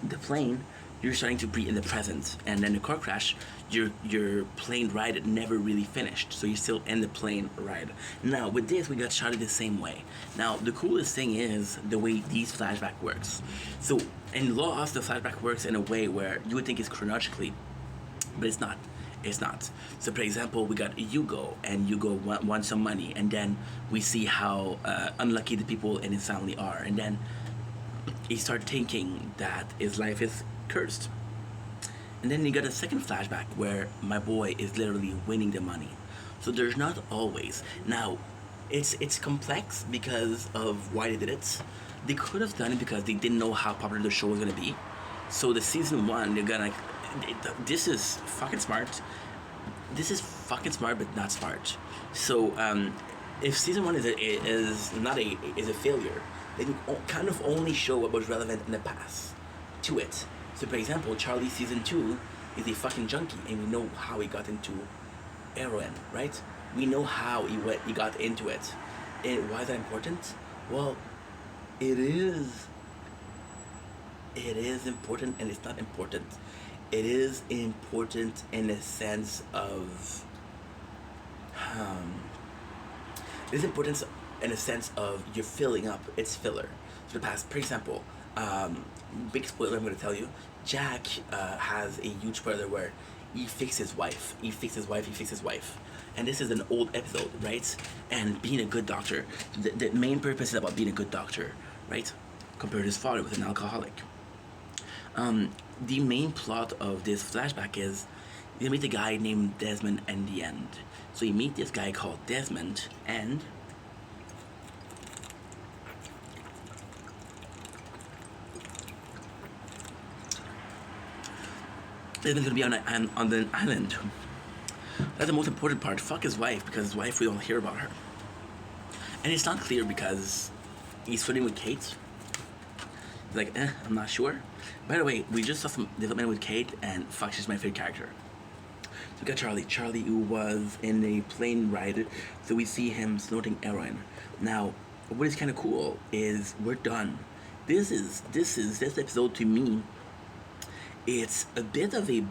the plane, you're starting to be in the present, and then the car crash, your plane ride never really finished, so you're still in the plane ride. Now with this, we got shot the same way. Now the coolest thing is the way these flashback works. So in Lost, the flashback works in a way where you would think it's chronologically, but it's not. It's not. So for example, we got Hugo, and Hugo wants some money, and then we see how unlucky the people in his family are, and then he starts thinking that his life is cursed. And then you got a second flashback where my boy is literally winning the money. So there's not always. Now, it's complex because of why they did it. They could have done it because they didn't know how popular the show was gonna be. So the season 1, they're gonna. This is fucking smart. This is fucking smart, but not smart. So if season 1 is a failure, they can kind of only show what was relevant in the past to it. So for example, Charlie season 2 is a fucking junkie, and we know how he got into heroin, right? We know how he got into it. And why is that important? Well, it is important, and it's not important. It is important in the sense of it's important in a sense of you're filling up. It's filler. So the past, for example, big spoiler I'm going to tell you, Jack has a huge spoiler where he fixed his wife. And this is an old episode, right? And being a good doctor, the main purpose is about being a good doctor, right? Compared to his father with an alcoholic. The main plot of this flashback is you meet a guy named Desmond in the end. So you meet this guy called Desmond, and Desmond's gonna be on the island. That's the most important part. Fuck his wife, because his wife, we don't hear about her. And it's not clear because he's flirting with Kate. He's like, I'm not sure. By the way, we just saw some development with Kate, and fuck, she's my favorite character. So we got Charlie. Charlie, who was in a plane ride, so we see him snorting heroin. Now, what is kind of cool is we're done. This episode to me, it's a bit of a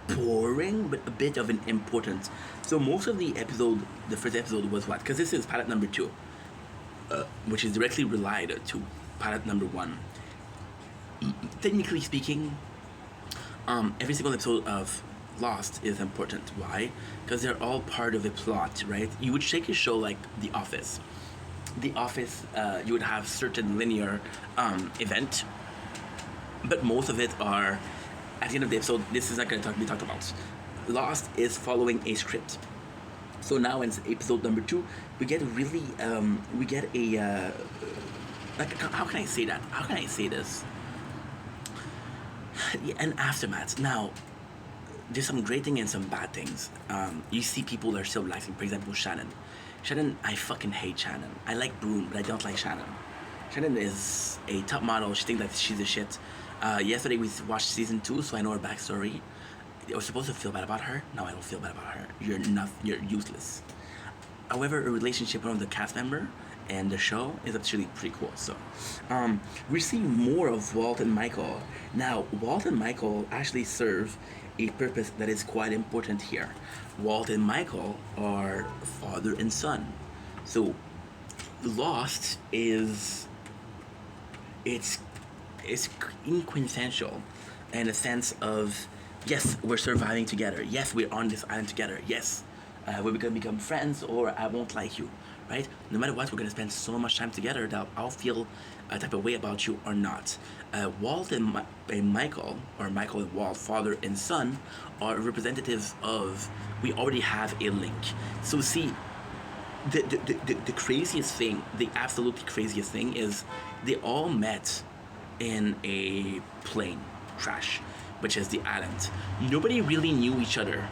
boring, but a bit of an important. So most of the episode, the first episode was what? Because this is pilot number 2, which is directly related to pilot number 1. Technically speaking, every single episode of Lost is important. Why? Because they're all part of a plot, right? You would take a show like The Office. The Office, you would have certain linear event, but most of it are at the end of the episode. This is not going to be talked about. Lost is following a script. So now in episode number 2, we get really we get a like, how can I say that? How can I say this? An aftermath. Now, there's some great things and some bad things. You see people that are still relaxing. For example, Shannon. Shannon, I fucking hate Shannon. I like Boone, but I don't like Shannon. Shannon is a top model. She thinks that she's a shit. Yesterday we watched season 2, so I know her backstory. I was supposed to feel bad about her. No, I don't feel bad about her. You're useless. However, a relationship with one of the cast member and the show is actually pretty cool. So, we're seeing more of Walt and Michael. Now, Walt and Michael actually serve a purpose that is quite important here. Walt and Michael are father and son. So, Lost is it's inquintessential in a sense of, yes, we're surviving together. Yes, we're on this island together. Yes, we're gonna become friends, or I won't like you, right? No matter what, we're gonna spend so much time together that I'll feel a type of way about you or not. Walt and Michael, or Michael and Walt, father and son, are representatives of, we already have a link. So see, the craziest thing, the absolutely craziest thing is they all met in a plane crash, which is the island. Nobody really knew each other.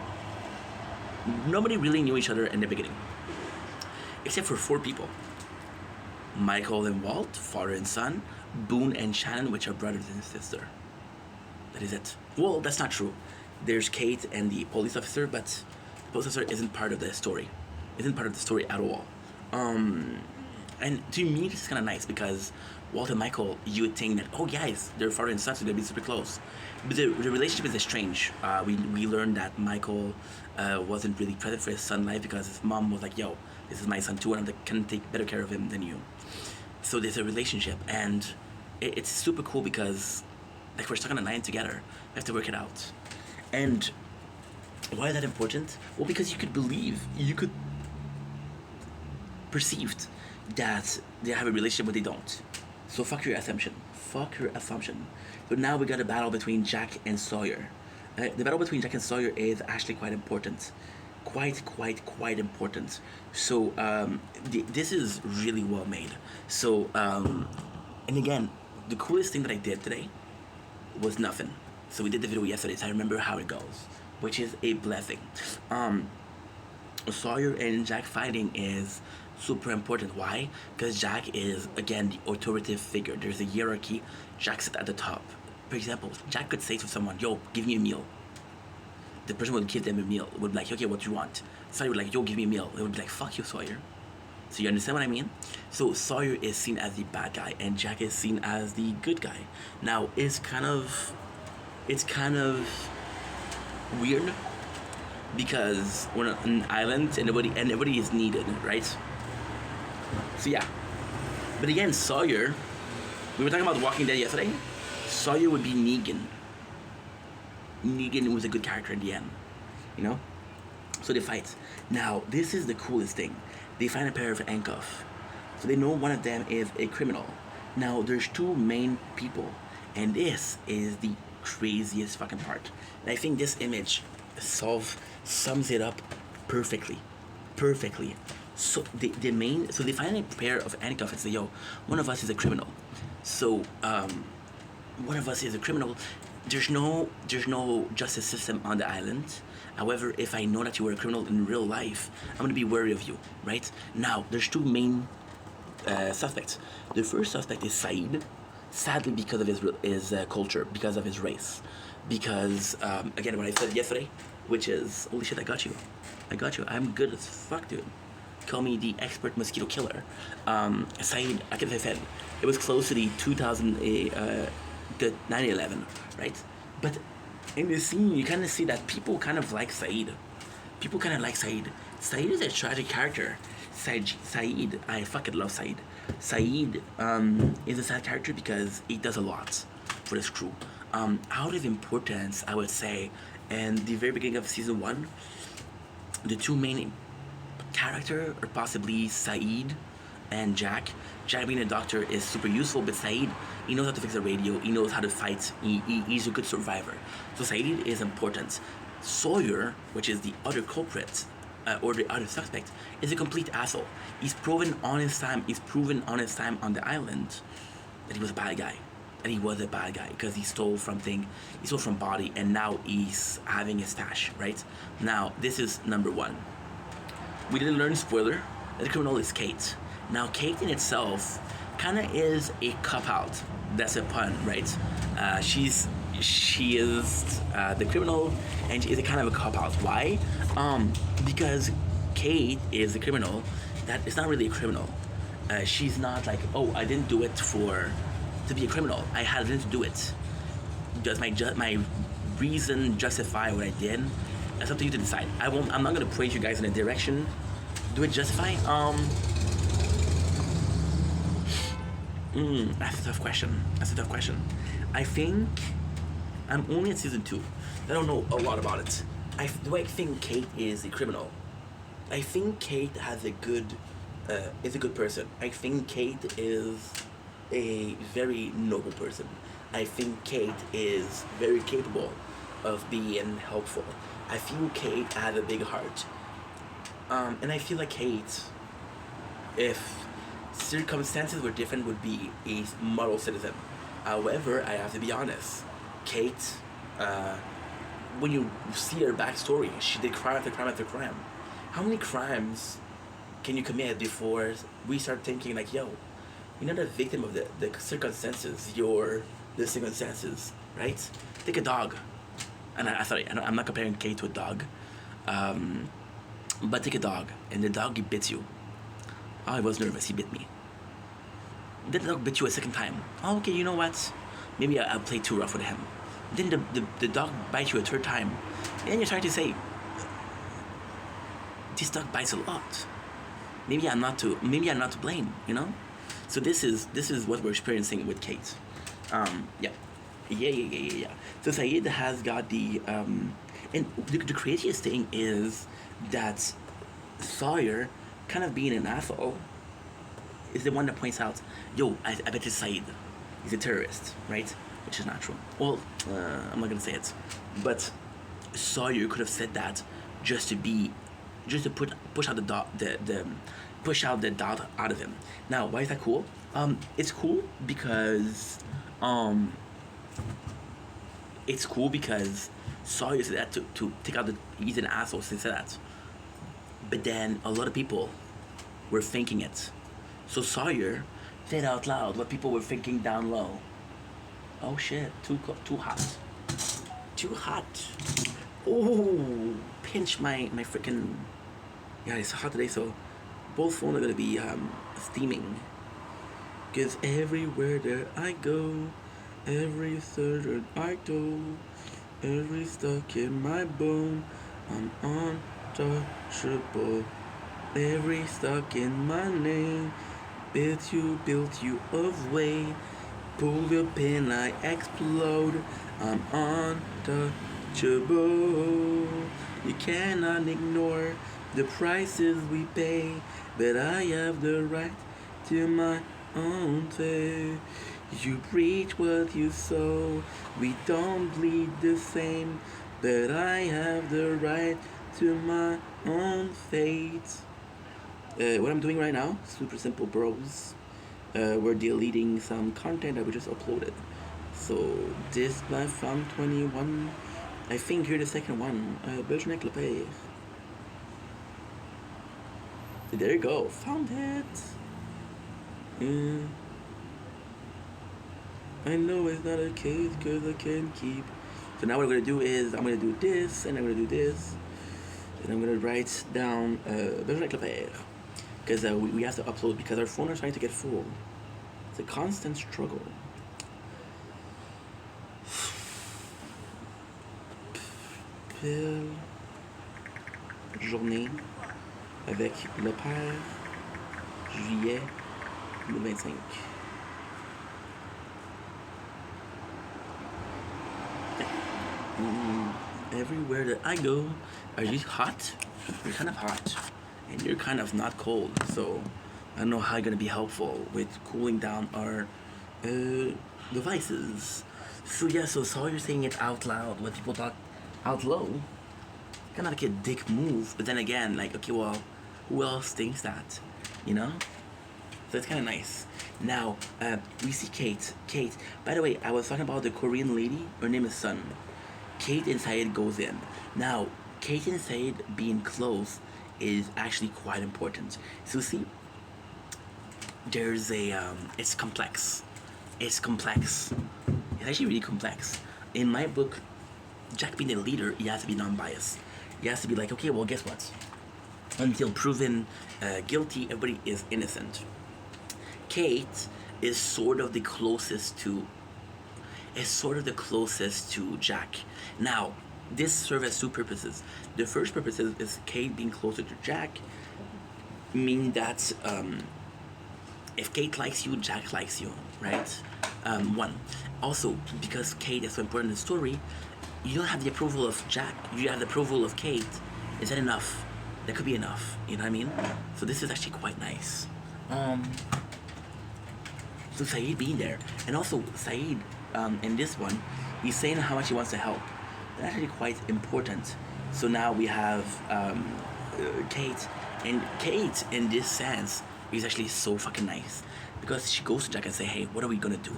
Nobody really knew each other in the beginning, except for 4 people. Michael and Walt, father and son. Boone and Shannon, which are brothers and sister. That is it. Well, that's not true. There's Kate and the police officer, but the police officer isn't part of the story. Isn't part of the story at all. And to me, this is kind of nice because Walt and Michael, you would think that, oh guys, they're father and son, so they'll be super close. But the relationship is strange. We learned that Michael wasn't really present for his son's life because his mom was like, yo, this is my son too, and I can take better care of him than you. So there's a relationship, and it's super cool because, like, we're stuck on an island together. We have to work it out. And why is that important? Well, because you could perceived that they have a relationship, but they don't. So fuck your assumption. Fuck your assumption. So now we got a battle between Jack and Sawyer. The battle between Jack and Sawyer is actually quite important. Quite important. So this is really well made. So and again, the coolest thing that I did today was nothing. So we did the video yesterday, so I remember how it goes, which is a blessing. Sawyer and Jack fighting is super important. Why? Because Jack is, again, the authoritative figure. There's a hierarchy. Jack sits at the top. For example, Jack could say to someone, yo, give me a meal. The person would give them a meal. Would be like, okay, what do you want? Sawyer would be like, yo, give me a meal. They would be like, fuck you, Sawyer. So you understand what I mean? So Sawyer is seen as the bad guy, and Jack is seen as the good guy. Now, it's kind of weird because we're on an island and everybody is needed, right? So yeah. But again, Sawyer, we were talking about Walking Dead yesterday. Sawyer would be Negan. Negan was a good character in the end, you know? So they fight. Now, this is the coolest thing. They find a pair of handcuffs. So they know one of them is a criminal. Now, there's 2 main people And this is the craziest fucking part. And I think this image sums it up perfectly. Perfectly. So they find a pair of handcuffs and say, yo, one of us is a criminal. So one of us is a criminal. There's no justice system on the island. However, if I know that you were a criminal in real life, I'm gonna be wary of you, right? Now, there's two main suspects. The first suspect is Saeed, sadly because of his culture, because of his race, because again what I said yesterday, which is holy shit, I got you, I'm good as fuck, dude. Call me the expert mosquito killer. Saeed, like I said, it was close to the 2000, the 9/11, right? But in the scene, you kind of see that people kind of like Saeed. People kind of like Saeed. Saeed is a tragic character. Saeed, I fucking love Saeed. Saeed is a sad character because he does a lot for this crew. Out of importance, I would say, in the very beginning of season 1, the two main character are possibly Saeed and Jack. Jack being a doctor is super useful, but Saeed, he knows how to fix a radio, he knows how to fight, he's a good survivor. So Saeed is important. Sawyer, which is the other culprit, or the other suspect, is a complete asshole. He's proven on his time on the island that he was a bad guy. That he was a bad guy because he stole from Body, and now he's having his stash, right? Now, this is number 1. We didn't learn, spoiler, that the criminal is Kate. Now, Kate in itself kind of is a cop-out. That's a pun, right? She is the criminal, and she is a kind of a cop-out. Why? Because Kate is a criminal that is not really a criminal. She's not like, oh, I didn't do it to be a criminal. I had to do it. Does my reason justify what I did? That's up to you to decide. I'm not gonna point you guys in a direction. Do it justify? That's a tough question. I think I'm only at season 2. I don't know a lot about it. I think Kate is a criminal? I think Kate is a good person. I think Kate is a very noble person. I think Kate is very capable of being helpful. I feel Kate has a big heart. And I feel like Kate, if circumstances were different, would be a model citizen. However, I have to be honest. Kate, when you see her backstory, she did crime after crime after crime. How many crimes can you commit before we start thinking like, yo, you're not a victim of the circumstances, you're the circumstances, right? Take a dog. And I'm not comparing Kate to a dog. But take a dog, and the dog, he bit you. Oh, I was nervous, he bit me. Then the dog bit you a second time. Oh, okay, you know what? Maybe I'll play too rough with him. Then the dog bites you a third time. And you're starting to say, this dog bites a lot. Maybe I'm not to blame, you know? So this is what we're experiencing with Kate. Yeah. So Saeed has got the and the craziest thing is that Sawyer, kind of being an asshole, is the one that points out, yo, I bet it's Saeed. He's a terrorist, right? Which is not true. Well, I'm not gonna say it, but Sawyer could have said that just to push out the doubt out of him. Now, why is that cool? It's cool because Sawyer said that to take out he's an asshole, so he said that. But then a lot of people were thinking it. So Sawyer said out loud what people were thinking down low. Oh shit, too hot. Too hot. Oh, pinch my freaking. Yeah, it's hot today, so both phones are gonna be steaming. Cause everywhere that I go, every third I go, every stuck in my bone, I'm untouchable. Every stuck in my name, built you of way. Pull the pin, I explode. I'm untouchable. You cannot ignore the prices we pay, but I have the right to my own fate. You preach what you sow. We don't bleed the same, but I have the right to my own fate. What I'm doing right now, super simple, bros. We're deleting some content that we just uploaded. So this by Fam 21. I think you're the second one. Bergerac Lepage. There you go. Found it. I know it's not a case because I can't keep. So now what I'm gonna do is I'm gonna do this and I'm gonna do this. And I'm gonna write down Bergerac Lepage. Because we have to upload because our phone is trying to get full. It's a constant struggle. Belle journée avec le père, juillet 2025. Everywhere that I go, are you hot? You're kind of hot, and you're kind of not cold. So I don't know how you're gonna be helpful with cooling down our devices. So yeah, so you're saying it out loud when people talk out low. Kind of like a dick move, but then again, like, okay, well, who else thinks that, you know? So it's kind of nice. Now, we see Kate. Kate, by the way, I was talking about the Korean lady. Her name is Sun. Kate and Saeed goes in. Now, Kate and Saeed being close is actually quite important. So see, there's it's complex. It's complex. It's actually really complex. In my book, Jack being a leader, he has to be non-biased. He has to be like, okay, well, guess what? Until proven guilty, everybody is innocent. Kate is sort of the closest to Jack. Now, this serves as two purposes. The first purpose is Kate being closer to Jack, meaning that if Kate likes you, Jack likes you, right? One. Also, because Kate is so important in the story, you don't have the approval of Jack, you have the approval of Kate. Is that enough? That could be enough, you know what I mean? So this is actually quite nice. So Saeed being there, and also Saeed in this one, he's saying how much he wants to help. That's actually quite important. So now we have Kate, and Kate in this sense is actually so fucking nice because she goes to Jack and say, hey, what are we gonna do?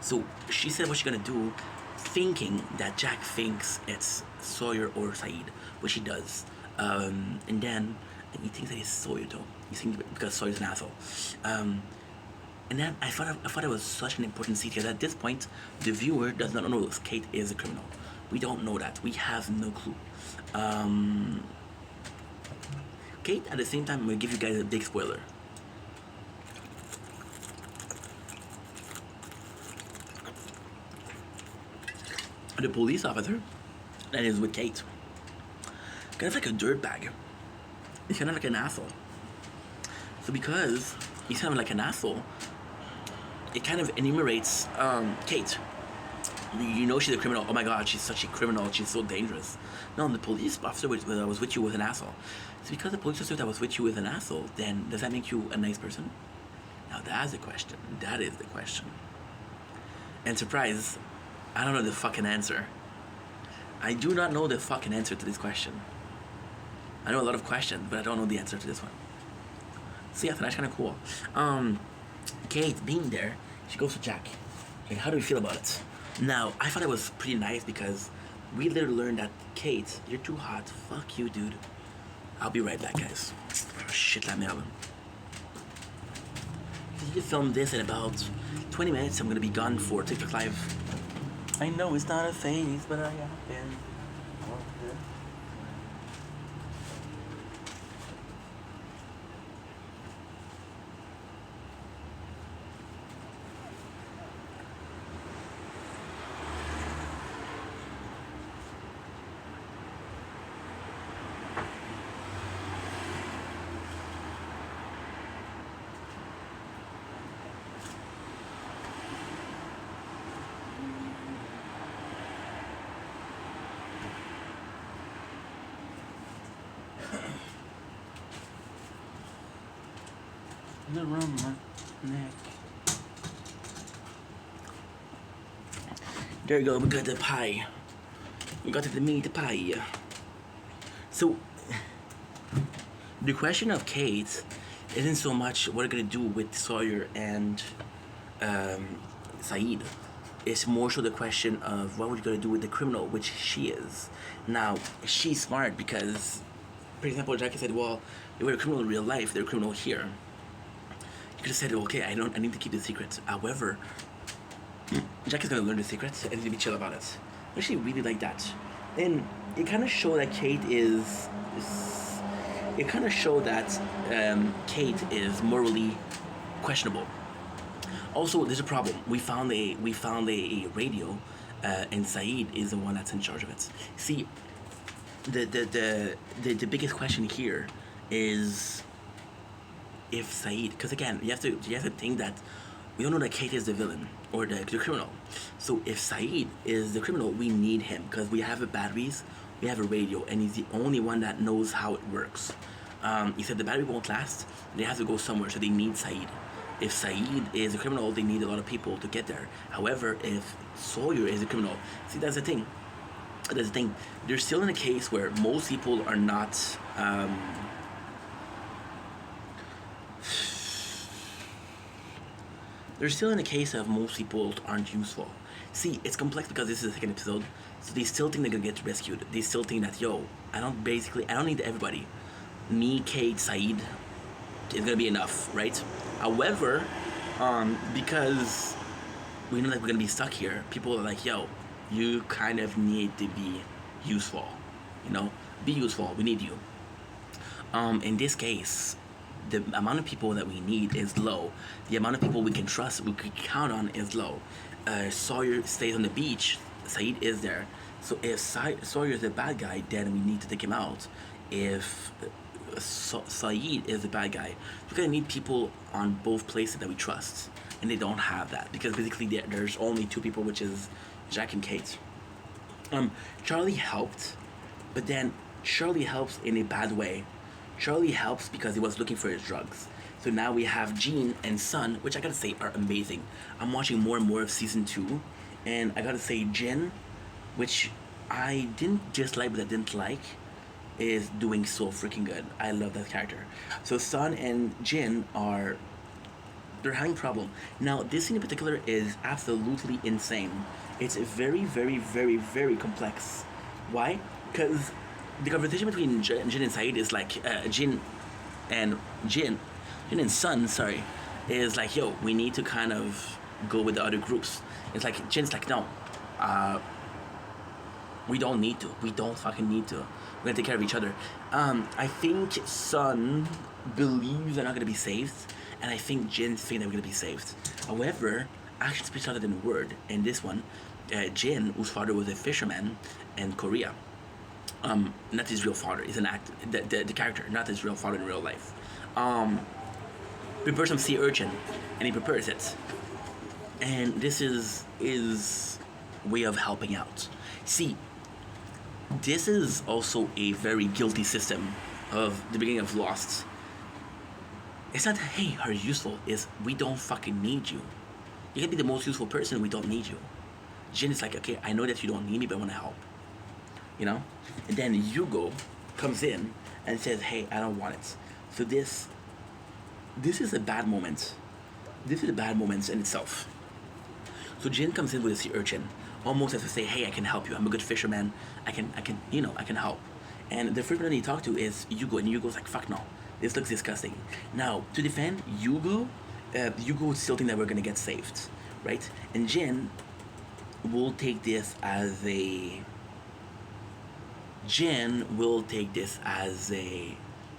So she said what she's gonna do, thinking that Jack thinks it's Sawyer or Saeed, which he does. And then he thinks that it's Sawyer though. He thinks because Sawyer's an asshole. And then I thought it was such an important scene because at this point, the viewer does not know if Kate is a criminal. We don't know that. We have no clue. Kate, at the same time, I'm gonna give you guys a big spoiler. The police officer that is with Kate, kind of like a dirtbag. He's kind of like an asshole. So because he's kind of like an asshole, it kind of enumerates Kate. You know she's a criminal. Oh my god, she's such a criminal. She's so dangerous. No, the police officer that was with you was an asshole. So because the police officer that was with you is an asshole, then does that make you a nice person? Now that's the question. That is the question. And surprise, I don't know the fucking answer. I do not know the fucking answer to this question. I know a lot of questions, but I don't know the answer to this one. So yeah, that's kind of cool. Kate being there, she goes to Jack. Okay, how do you feel about it? Now, I thought it was pretty nice because we literally learned that Kate, you're too hot. Fuck you, dude. I'll be right back, guys. Oh, shit, la merde. You film this in about 20 minutes. I'm gonna be gone for TikTok Live. I know it's not a phase, but I have been. Around my neck. There you go. We got the pie. We got the meat pie. So the question of Kate isn't so much what we're gonna do with Sawyer and Saeed. It's more so the question of what we're gonna do with the criminal, which she is. Now she's smart because, for example, Jackie said, "Well, they were a criminal in real life. They're a criminal here." You could have said, "Okay, I need to keep the secret." However, Jackie's gonna learn the secret and to be chill about it. I actually really like that, and it kind of show that Kate is it kind of show that Kate is morally questionable. Also, there's a problem. We found a radio, and Saeed is the one that's in charge of it. See, the biggest question here is if Saeed, because again, you have to think that we don't know that Kate is the villain or the criminal. So if Saeed is the criminal, we need him because we have the batteries, we have a radio, and he's the only one that knows how it works. He said the battery won't last. They have to go somewhere, so they need Saeed. If Saeed is a criminal, they need a lot of people to get there. However, if Sawyer is a criminal, see, that's the thing. That's the thing. They're still in a case where most people are not. They're still in a case of most people aren't useful. See, it's complex because this is the second episode, so they still think they're gonna get rescued. They still think that, yo, I don't need everybody. Me, Kate, Saeed is gonna be enough, right? However, because we know that we're gonna be stuck here, people are like, yo, you kind of need to be useful, you know? Be useful, we need you. In this case, the amount of people that we need is low. The amount of people we can trust, we could count on, is low. Sawyer stays on the beach. Saeed is there. So if Sawyer is the bad guy, then we need to take him out. If Saeed is the bad guy, we're gonna need people on both places that we trust, and they don't have that because basically there's only two people, which is Jack and Kate. Charlie helped, but then Charlie helps in a bad way. Charlie helps because he was looking for his drugs. So now we have Jean and Sun, which I gotta say are amazing. I'm watching more and more of season 2, and I gotta say Jin, which I didn't dislike but I didn't like, is doing so freaking good. I love that character. So Sun and Jin they're having a problem. Now this scene in particular is absolutely insane. It's very, very, very, very complex. Why? Because the conversation between Jin and Saeed is like Jin and Sun, sorry, is like, yo, we need to kind of go with the other groups. It's like Jin's like, no, we don't need to. We don't fucking need to. We're gonna take care of each other. I think Sun believes they're not gonna be saved, and I think Jin's thinking they're gonna be saved. However, action speaks louder than word. In this one, Jin, whose father was a fisherman in Korea, not his real father, he's an actor, the character, not his real father in real life, prepares some sea urchin, and he prepares it. And this is his way of helping out. See, this is also a very guilty system of the beginning of Lost. It's not, hey, are you useful? It's, we don't fucking need you. You can be the most useful person, we don't need you. Jin is like, okay, I know that you don't need me, but I want to help. You know? And then Hugo comes in and says, hey, I don't want it. So this is a bad moment. This is a bad moment in itself. So Jin comes in with a sea urchin, almost as to say, hey, I can help you. I'm a good fisherman. I can help. And the first person he talked to is Hugo, and Hugo's like, fuck no. This looks disgusting. Now, to defend Hugo, Hugo would still think that we're gonna get saved, right? And Jin will take this as a...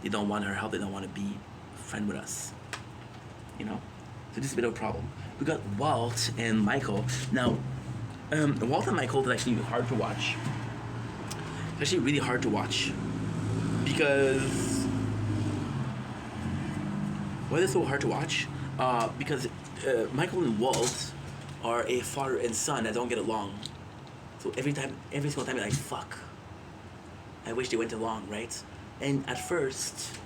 they don't want her help, they don't want to be friend with us. You know? So this is a bit of a problem. We got Walt and Michael. Now, Walt and Michael is actually hard to watch. It's actually really hard to watch. Because... why is it so hard to watch? Because Michael and Walt are a father and son that don't get along. So every single time you're like, fuck. I wish they went along, right? And at first,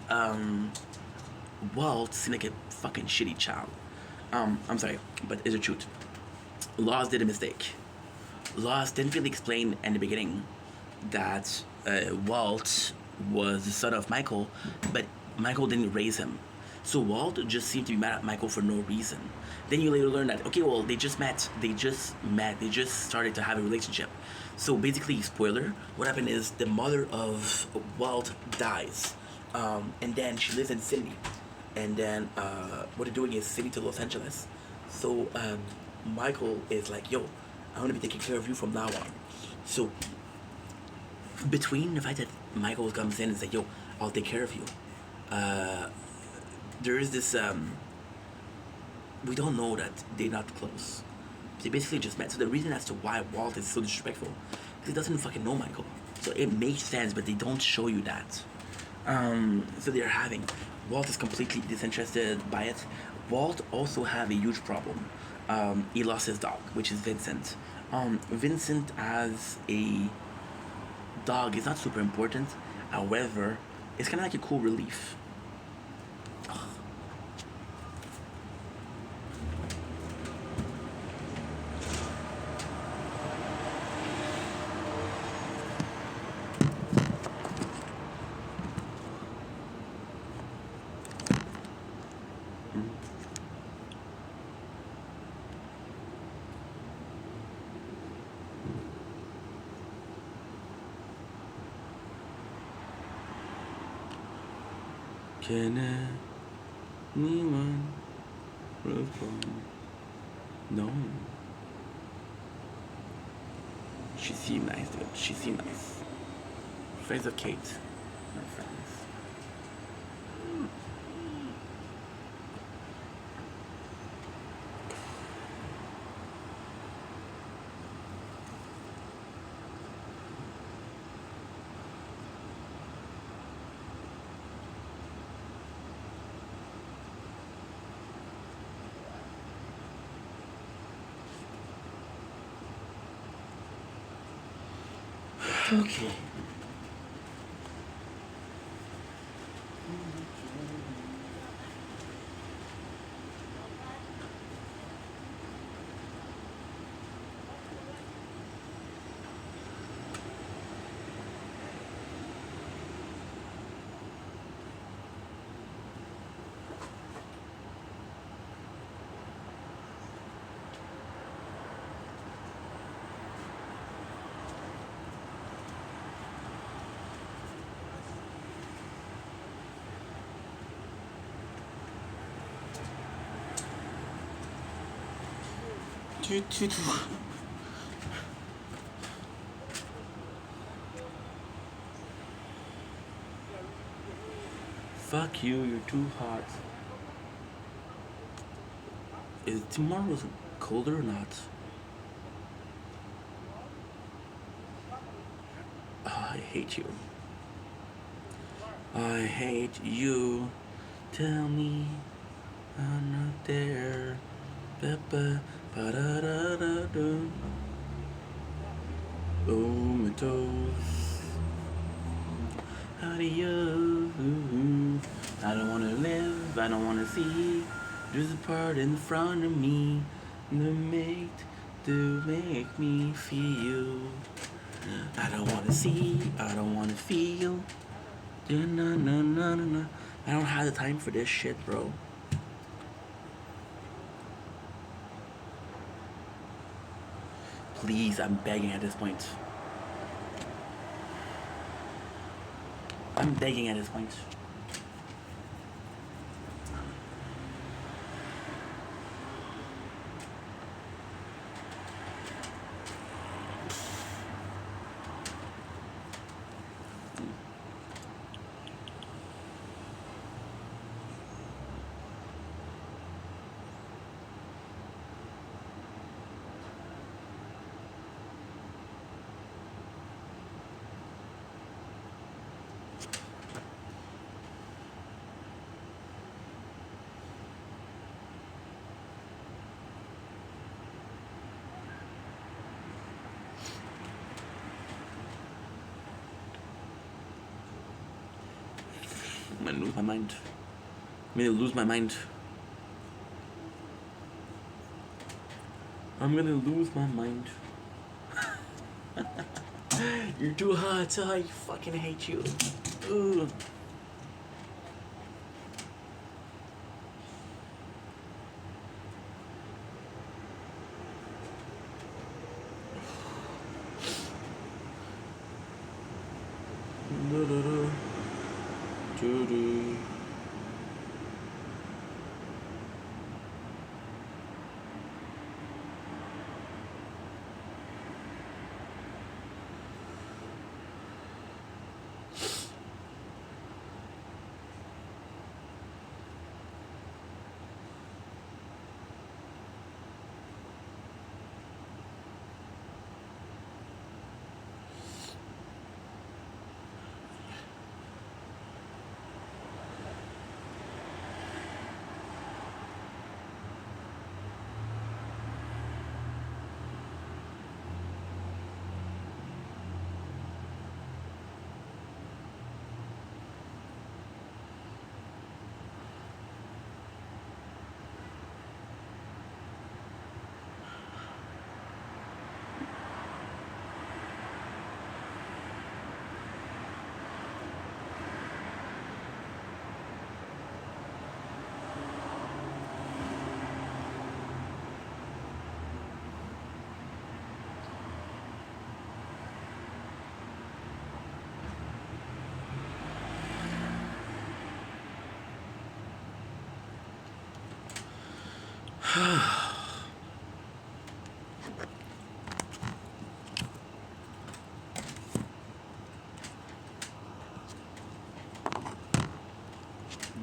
Walt seemed like a fucking shitty child. I'm sorry, but it's the truth. Laws did a mistake. Lost didn't really explain in the beginning that Walt was the son of Michael, but Michael didn't raise him. So Walt just seemed to be mad at Michael for no reason. Then you later learn that, okay, well, they just met. They just started to have a relationship. So basically, spoiler, what happened is the mother of Walt dies. And then she lives in Sydney. And then what they're doing is Sydney to Los Angeles. So Michael is like, yo, I'm going to be taking care of you from now on. So between the fact that Michael comes in and says, yo, I'll take care of you, there is this, we don't know that they're not close. They basically just met. So the reason as to why Walt is so disrespectful, because he doesn't fucking know Michael. So it makes sense, but they don't show you that. So they're having, Walt is completely disinterested by it. Walt also have a huge problem. He lost his dog, which is Vincent. Vincent as a dog is not super important. However, it's kind of like a cool relief. Can anyone respond? No. She seemed nice, dude. She seemed nice. Friends of Kate. My friends. Okay. Fuck you, you're too hot. Is tomorrow colder or not? Oh, I hate you. I hate you. Tell me I'm not there. Ba-ba, ba-da-da-da-da. Oh, my toes. Adios. I don't wanna live, I don't wanna see. There's a part in front of me to make me feel. I don't wanna see, I don't wanna feel. Na-na-na-na-na. I don't have the time for this shit, bro. Please, I'm begging at this point. I'm begging at this point. I'm gonna lose my mind. I'm gonna lose my mind. I'm gonna lose my mind. You're too hot. I fucking hate you. Ooh.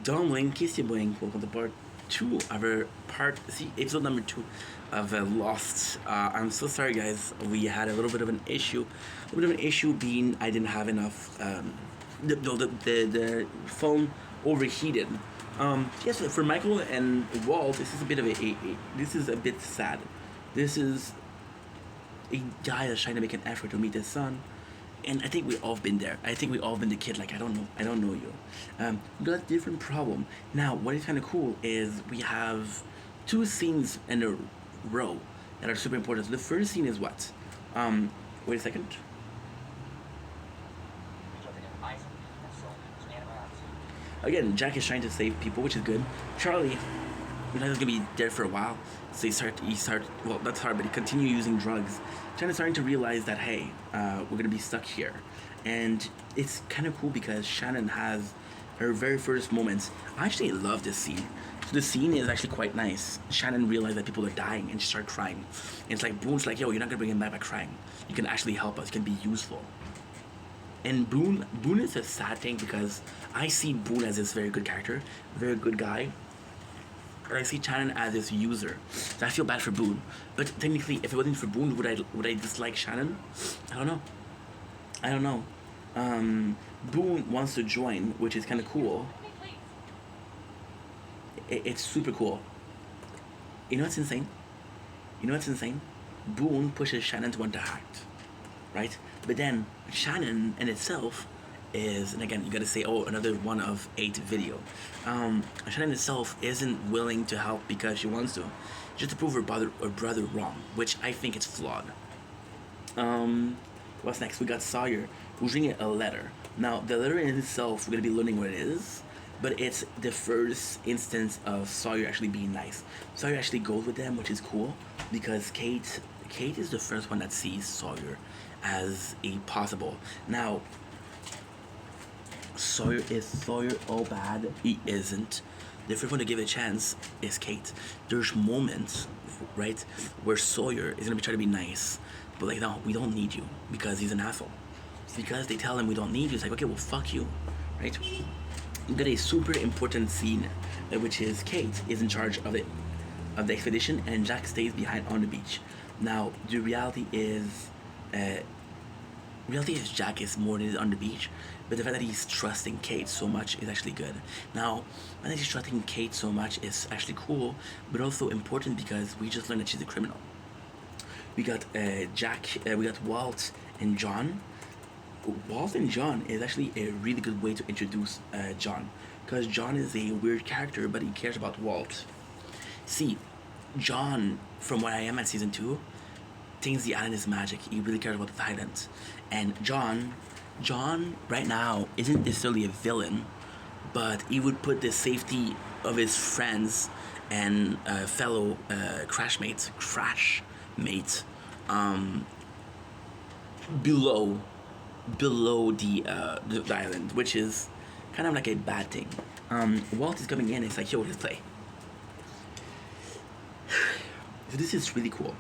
Dumbling, Kissy Boing, welcome to part 2 of our episode number 2 of Lost. I'm so sorry, guys. We had a little bit of an issue. Being I didn't have enough. The phone overheated. Yes, for Michael and Walt, this is a bit of this is a bit sad. This is a guy that's trying to make an effort to meet his son, and I think we all been there. I think we all been the kid like I don't know you. We got a different problem. Now what is kind of cool is we have 2 scenes in a row that are super important. So the first scene is what? Wait a second. Again, Jack is trying to save people, which is good. Charlie, we know he's gonna be there for a while, so he start. Well, that's hard, but he continue using drugs. Starting to realize that hey, we're gonna be stuck here, and it's kind of cool because Shannon has her very first moments. I actually love this scene. So the scene is actually quite nice. Shannon realized that people are dying, and she started crying. And it's like Boone's like, yo, you're not gonna bring him back by crying. You can actually help us. You can be useful. And Boone is a sad thing because I see Boone as this very good character, very good guy. But I see Shannon as this user. So I feel bad for Boone. But technically, if it wasn't for Boone, would I dislike Shannon? I don't know. Boone wants to join, which is kind of cool. It's super cool. You know what's insane? Boone pushes Shannon to want to act, right? But then Shannon in itself is, and again, you gotta say, oh, another one of 8 video. Shannon itself isn't willing to help because she wants to, just to prove her brother wrong, which I think is flawed. What's next? We got Sawyer, who's reading a letter. Now, the letter in itself, we're gonna be learning what it is, but it's the first instance of Sawyer actually being nice. Sawyer actually goes with them, which is cool, because Kate is the first one that sees Sawyer as a possible. Now, Sawyer all bad? He isn't. The first one to give it a chance is Kate. There's moments, right, where Sawyer is gonna be trying to be nice, but like, no, we don't need you because he's an asshole. It's because they tell him we don't need you. It's like, okay, well, fuck you, right? We got a super important scene, which is Kate is in charge of the expedition, and Jack stays behind on the beach. Now, the reality is Jack is more needed on the beach, but the fact that he's trusting Kate so much is actually good. Now, the fact that he's trusting Kate so much is actually cool, but also important because we just learned that she's a criminal. We got we got Walt and John. Walt and John is actually a really good way to introduce John, because John is a weird character, but he cares about Walt. See, John, from what I am at season 2, thinks the island is magic. He really cares about the island. And John right now isn't necessarily a villain, but he would put the safety of his friends and fellow crash mates below the island, which is kind of like a bad thing. Walt is coming in. It's like, yo, let's play. So this is really cool.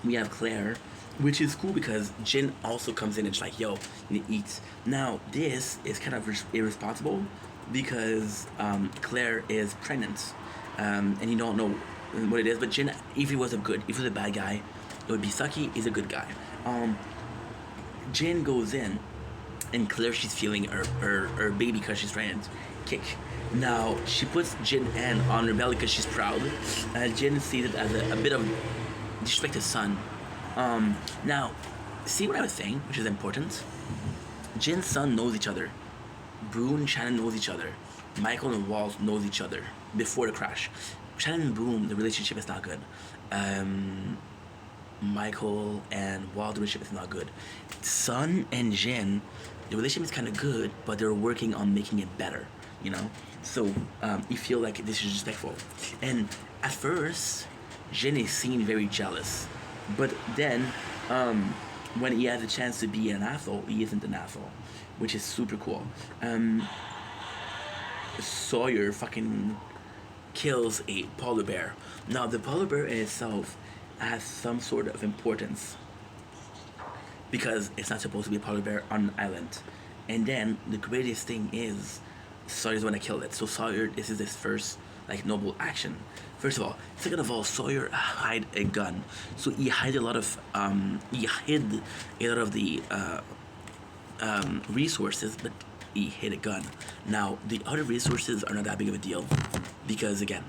We have Claire, which is cool because Jin also comes in and it's like, yo, you need to eat. Now, this is kind of irresponsible because Claire is pregnant and you don't know what it is. But Jin, if he was a bad guy, it would be Saki. He's a good guy. Jin goes in and Claire, she's feeling her baby because she's pregnant. Kick. Now, she puts Jin N on her belly because she's proud. Jin sees it as a bit of disrespect his son. Now, see what I was saying, which is important? Jin's son knows each other. Boone and Shannon knows each other. Michael and Walt knows each other before the crash. Shannon and Boone, the relationship is not good. Michael and Walt, the relationship is not good. Sun and Jin, the relationship is kind of good, but they're working on making it better, you know? So, you feel like this is disrespectful. And at first, Jin is seen very jealous. But then, when he has a chance to be an asshole, he isn't an asshole, which is super cool. Sawyer fucking kills a polar bear. Now, the polar bear in itself has some sort of importance because it's not supposed to be a polar bear on an island. And then the greatest thing is Sawyer's the one that killed it. So Sawyer, this is his first like noble action. First of all, second of all, Sawyer hid a gun. So he hid a lot of the resources, but he hid a gun. Now the other resources are not that big of a deal because again,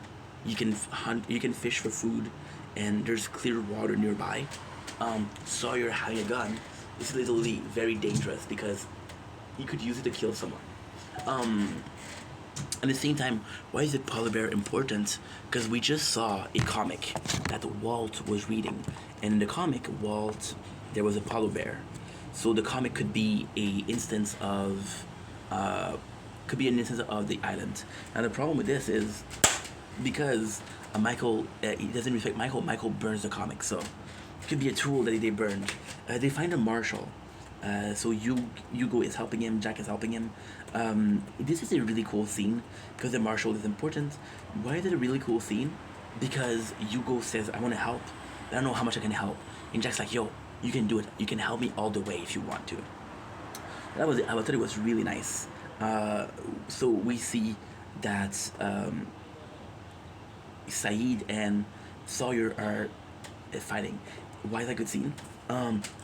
you can hunt, you can fish for food, and there's clear water nearby. Sawyer having a gun is literally very dangerous because you could use it to kill someone. At the same time, why is the polar bear important? Because we just saw a comic that Walt was reading, and in the comic, there was a polar bear. So the comic could be an instance of the island. Now the problem with this is because Michael, he doesn't respect Michael. Michael burns the comic, so it could be a tool that they burned. They find a marshal. So Hugo is helping him, Jack is helping him. This is a really cool scene because the marshal is important. Why is it a really cool scene? Because Hugo says, I want to help. I don't know how much I can help. And Jack's like, yo, you can do it. You can help me all the way if you want to. I thought it was really nice. So we see that Sayid and Sawyer are fighting. Why is that a good scene?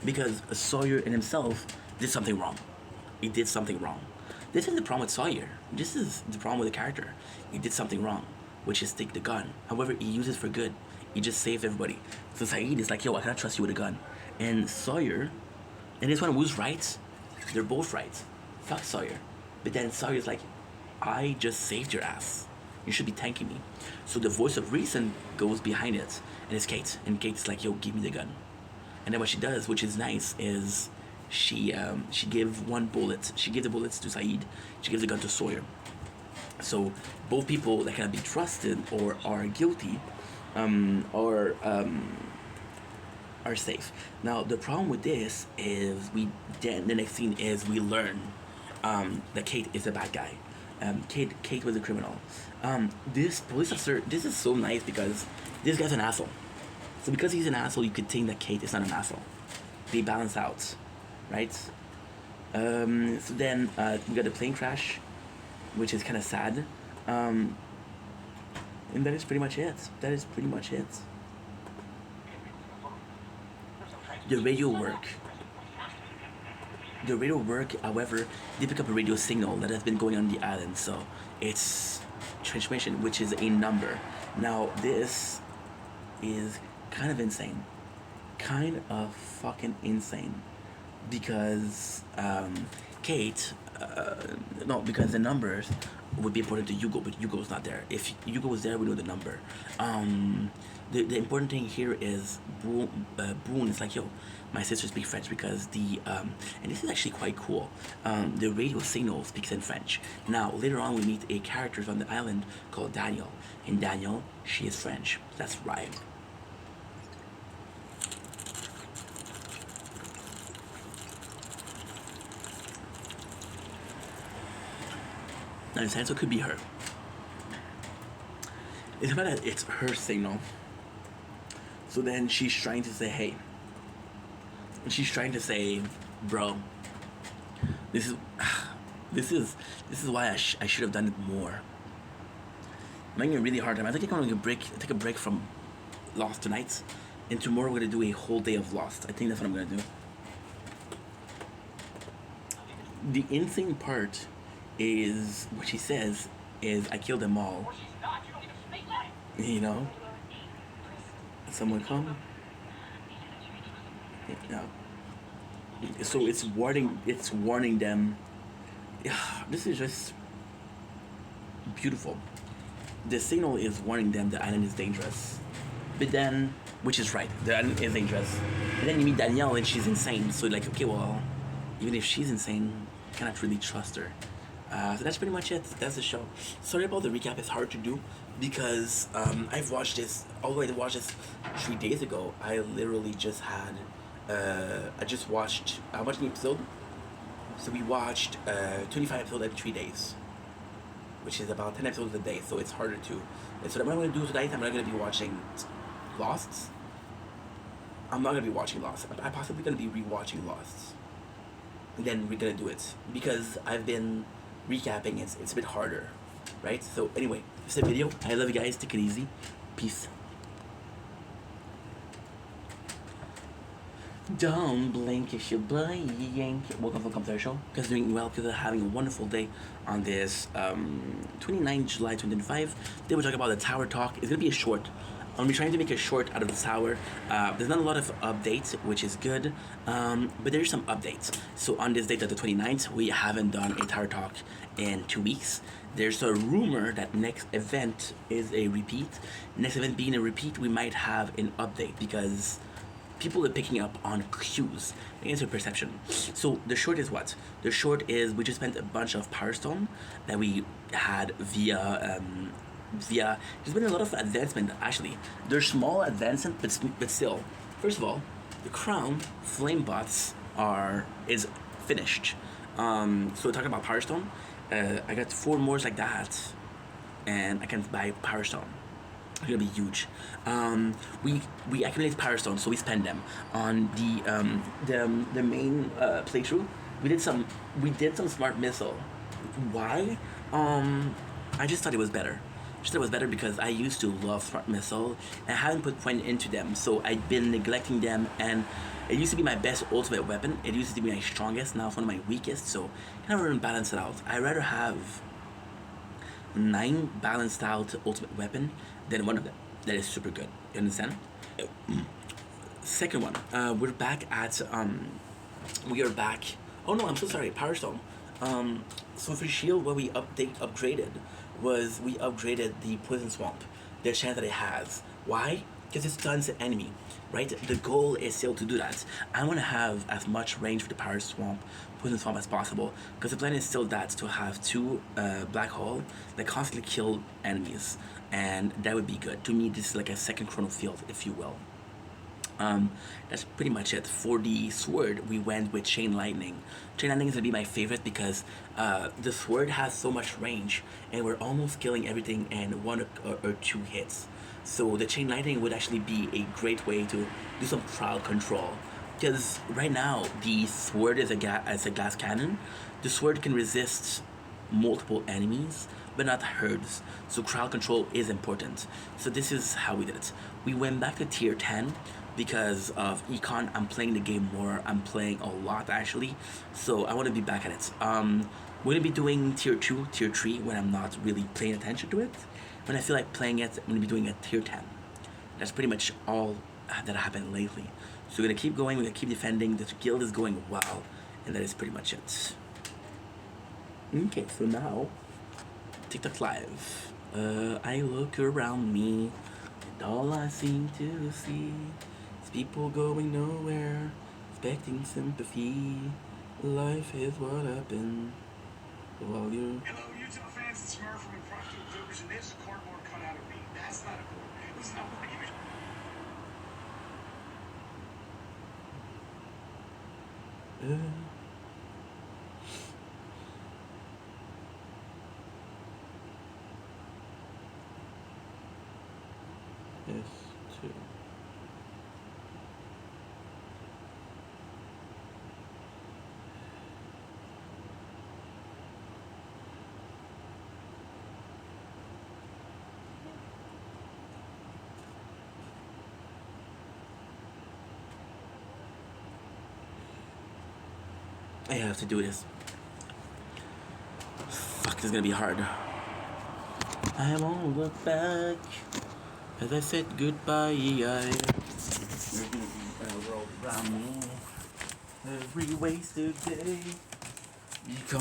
Because Sawyer in himself did something wrong. He did something wrong. This is the problem with Sawyer. This is the problem with the character. He did something wrong, which is take the gun. However, he uses it for good. He just saved everybody. So Sayid is like, yo, I cannot trust you with a gun. And Sawyer, and this one, who's right? They're both right. Fuck Sawyer. But then Sawyer's like, I just saved your ass. You should be thanking me. So the voice of reason goes behind it, and it's Kate. And Kate's like, yo, give me the gun. And then what she does, which is nice, is she gives one bullet. She gives the bullets to Sayid. She gives the gun to Sawyer. So both people that cannot be trusted or are guilty are safe. Now the problem with this is the next scene is we learn that Kate is a bad guy. Kate was a criminal. This police officer, this is so nice because this guy's an asshole. So because he's an asshole, you could think that Kate is not an asshole. They balance out, right? So then we got the plane crash, which is kind of sad. And that is pretty much it. The radio work, however, they pick up a radio signal that has been going on the island, so it's transmission, which is a number. Now, this is kind of insane. Kind of fucking insane. Because Kate, no, because the numbers would be important to Hugo, but Hugo's not there. If Hugo was there, we know the number. The important thing here is Boone is like, yo, my sister speaks French because and this is actually quite cool. The radio signal speaks in French. Now, later on, we meet a character on the island called Daniel. And Daniel, she is French. That's right. Now, the answer could be her. It's about that it's her signal. So then she's trying to say, hey. She's trying to say, bro, this is this is why I should have done it more. I'm having a really hard time. I think I'm gonna take a break from Lost tonight, and tomorrow we're gonna do a whole day of Lost. I think that's what I'm gonna do. The insane part is what she says is, I killed them all. You know? Someone come? Yeah. So it's warning them. This is just beautiful. The signal is warning them the island is dangerous. But then, which is right, the island is dangerous. But then you meet Danielle and she's insane. So like, okay, well, even if she's insane, you cannot really trust her. So that's pretty much it. That's the show. Sorry about the recap. It's hard to do because I've watched this all the way to watch this 3 days ago. I literally just had. I just watched. How much an episode? So we watched 25 episodes in 3 days, which is about 10 episodes a day. So it's harder to. And so what I'm going to do tonight, I'm not going to be watching Lost. I'm not going to be watching Lost. I'm possibly going to be rewatching Lost. And then we're going to do it because I've been recapping. It's a bit harder, right? So anyway, it's a video. I love you guys. Take it easy. Peace. Don't blink if you blink. Welcome to the Commentary Show. Guys doing well because they're having a wonderful day on this 29 July 2025. Today we're talking about the Tower Talk. It's going to be a short. I'm going to be trying to make a short out of the tower. There's not a lot of updates, which is good, but there's some updates. So on this date of the 29th, we haven't done a Tower Talk in 2 weeks. There's a rumor that next event is a repeat. Next event being a repeat, we might have an update because people are picking up on clues against their perception. So the short is what? The short is we just spent a bunch of Power Stone that we had via there's been a lot of advancement actually. There's small advancement but still. First of all, the crown flame bots is finished. So talking about Power Stone, I got 4 more like that and I can buy Power Stone. It's gonna be huge. We accumulate Power Stone, so we spend them on the main playthrough. We did some smart missile. Why? I just thought it was better. Just thought it was better because I used to love smart missile and I haven't put point into them, so I'd been neglecting them. And it used to be my best ultimate weapon. It used to be my strongest. Now it's one of my weakest. So kind of balance it out. I'd rather have 9 balanced out ultimate weapon than one of them that is super good. You understand? Second one, we're back at we are back. Oh no, I'm so sorry. Power Stone. So for shield, what we upgraded was we upgraded the poison swamp, the chance that it has. Why? Because it stuns the enemy, right? The goal is still to do that. I want to have as much range for the power swamp, poison swamp as possible, because the plan is still that to have 2 black hole that constantly kill enemies, and that would be good. To me, this is like a second chrono field, if you will. That's pretty much it. For the sword, we went with Chain Lightning. Chain Lightning is gonna be my favorite because the sword has so much range, and we're almost killing everything in 1 or 2 hits. So the Chain Lightning would actually be a great way to do some crowd control. Because right now, the sword is a glass cannon. The sword can resist multiple enemies, but not herds. So crowd control is important. So this is how we did it. We went back to tier 10 because of Econ. I'm playing the game more. I'm playing a lot actually. So I want to be back at it. We're going to be doing tier 2, tier 3 when I'm not really paying attention to it. When I feel like playing it, I'm going to be doing a tier 10. That's pretty much all that happened lately. So we're going to keep going. We're going to keep defending. The guild is going well. And that is pretty much it. Okay, so now TikTok Live. I look around me, and all I seem to see is people going nowhere, expecting sympathy. Life is what happened. While you. Hello, Utah fans. It's Smurf from Impromptu Observers, and there's a cardboard cutout of me. That's not a board. Listen, I want to give you. Uh, yes, too. I have to do this. Fuck, this is gonna be hard. I won't look back as I said goodbye. There's gonna be a world around me. Every wasted day becomes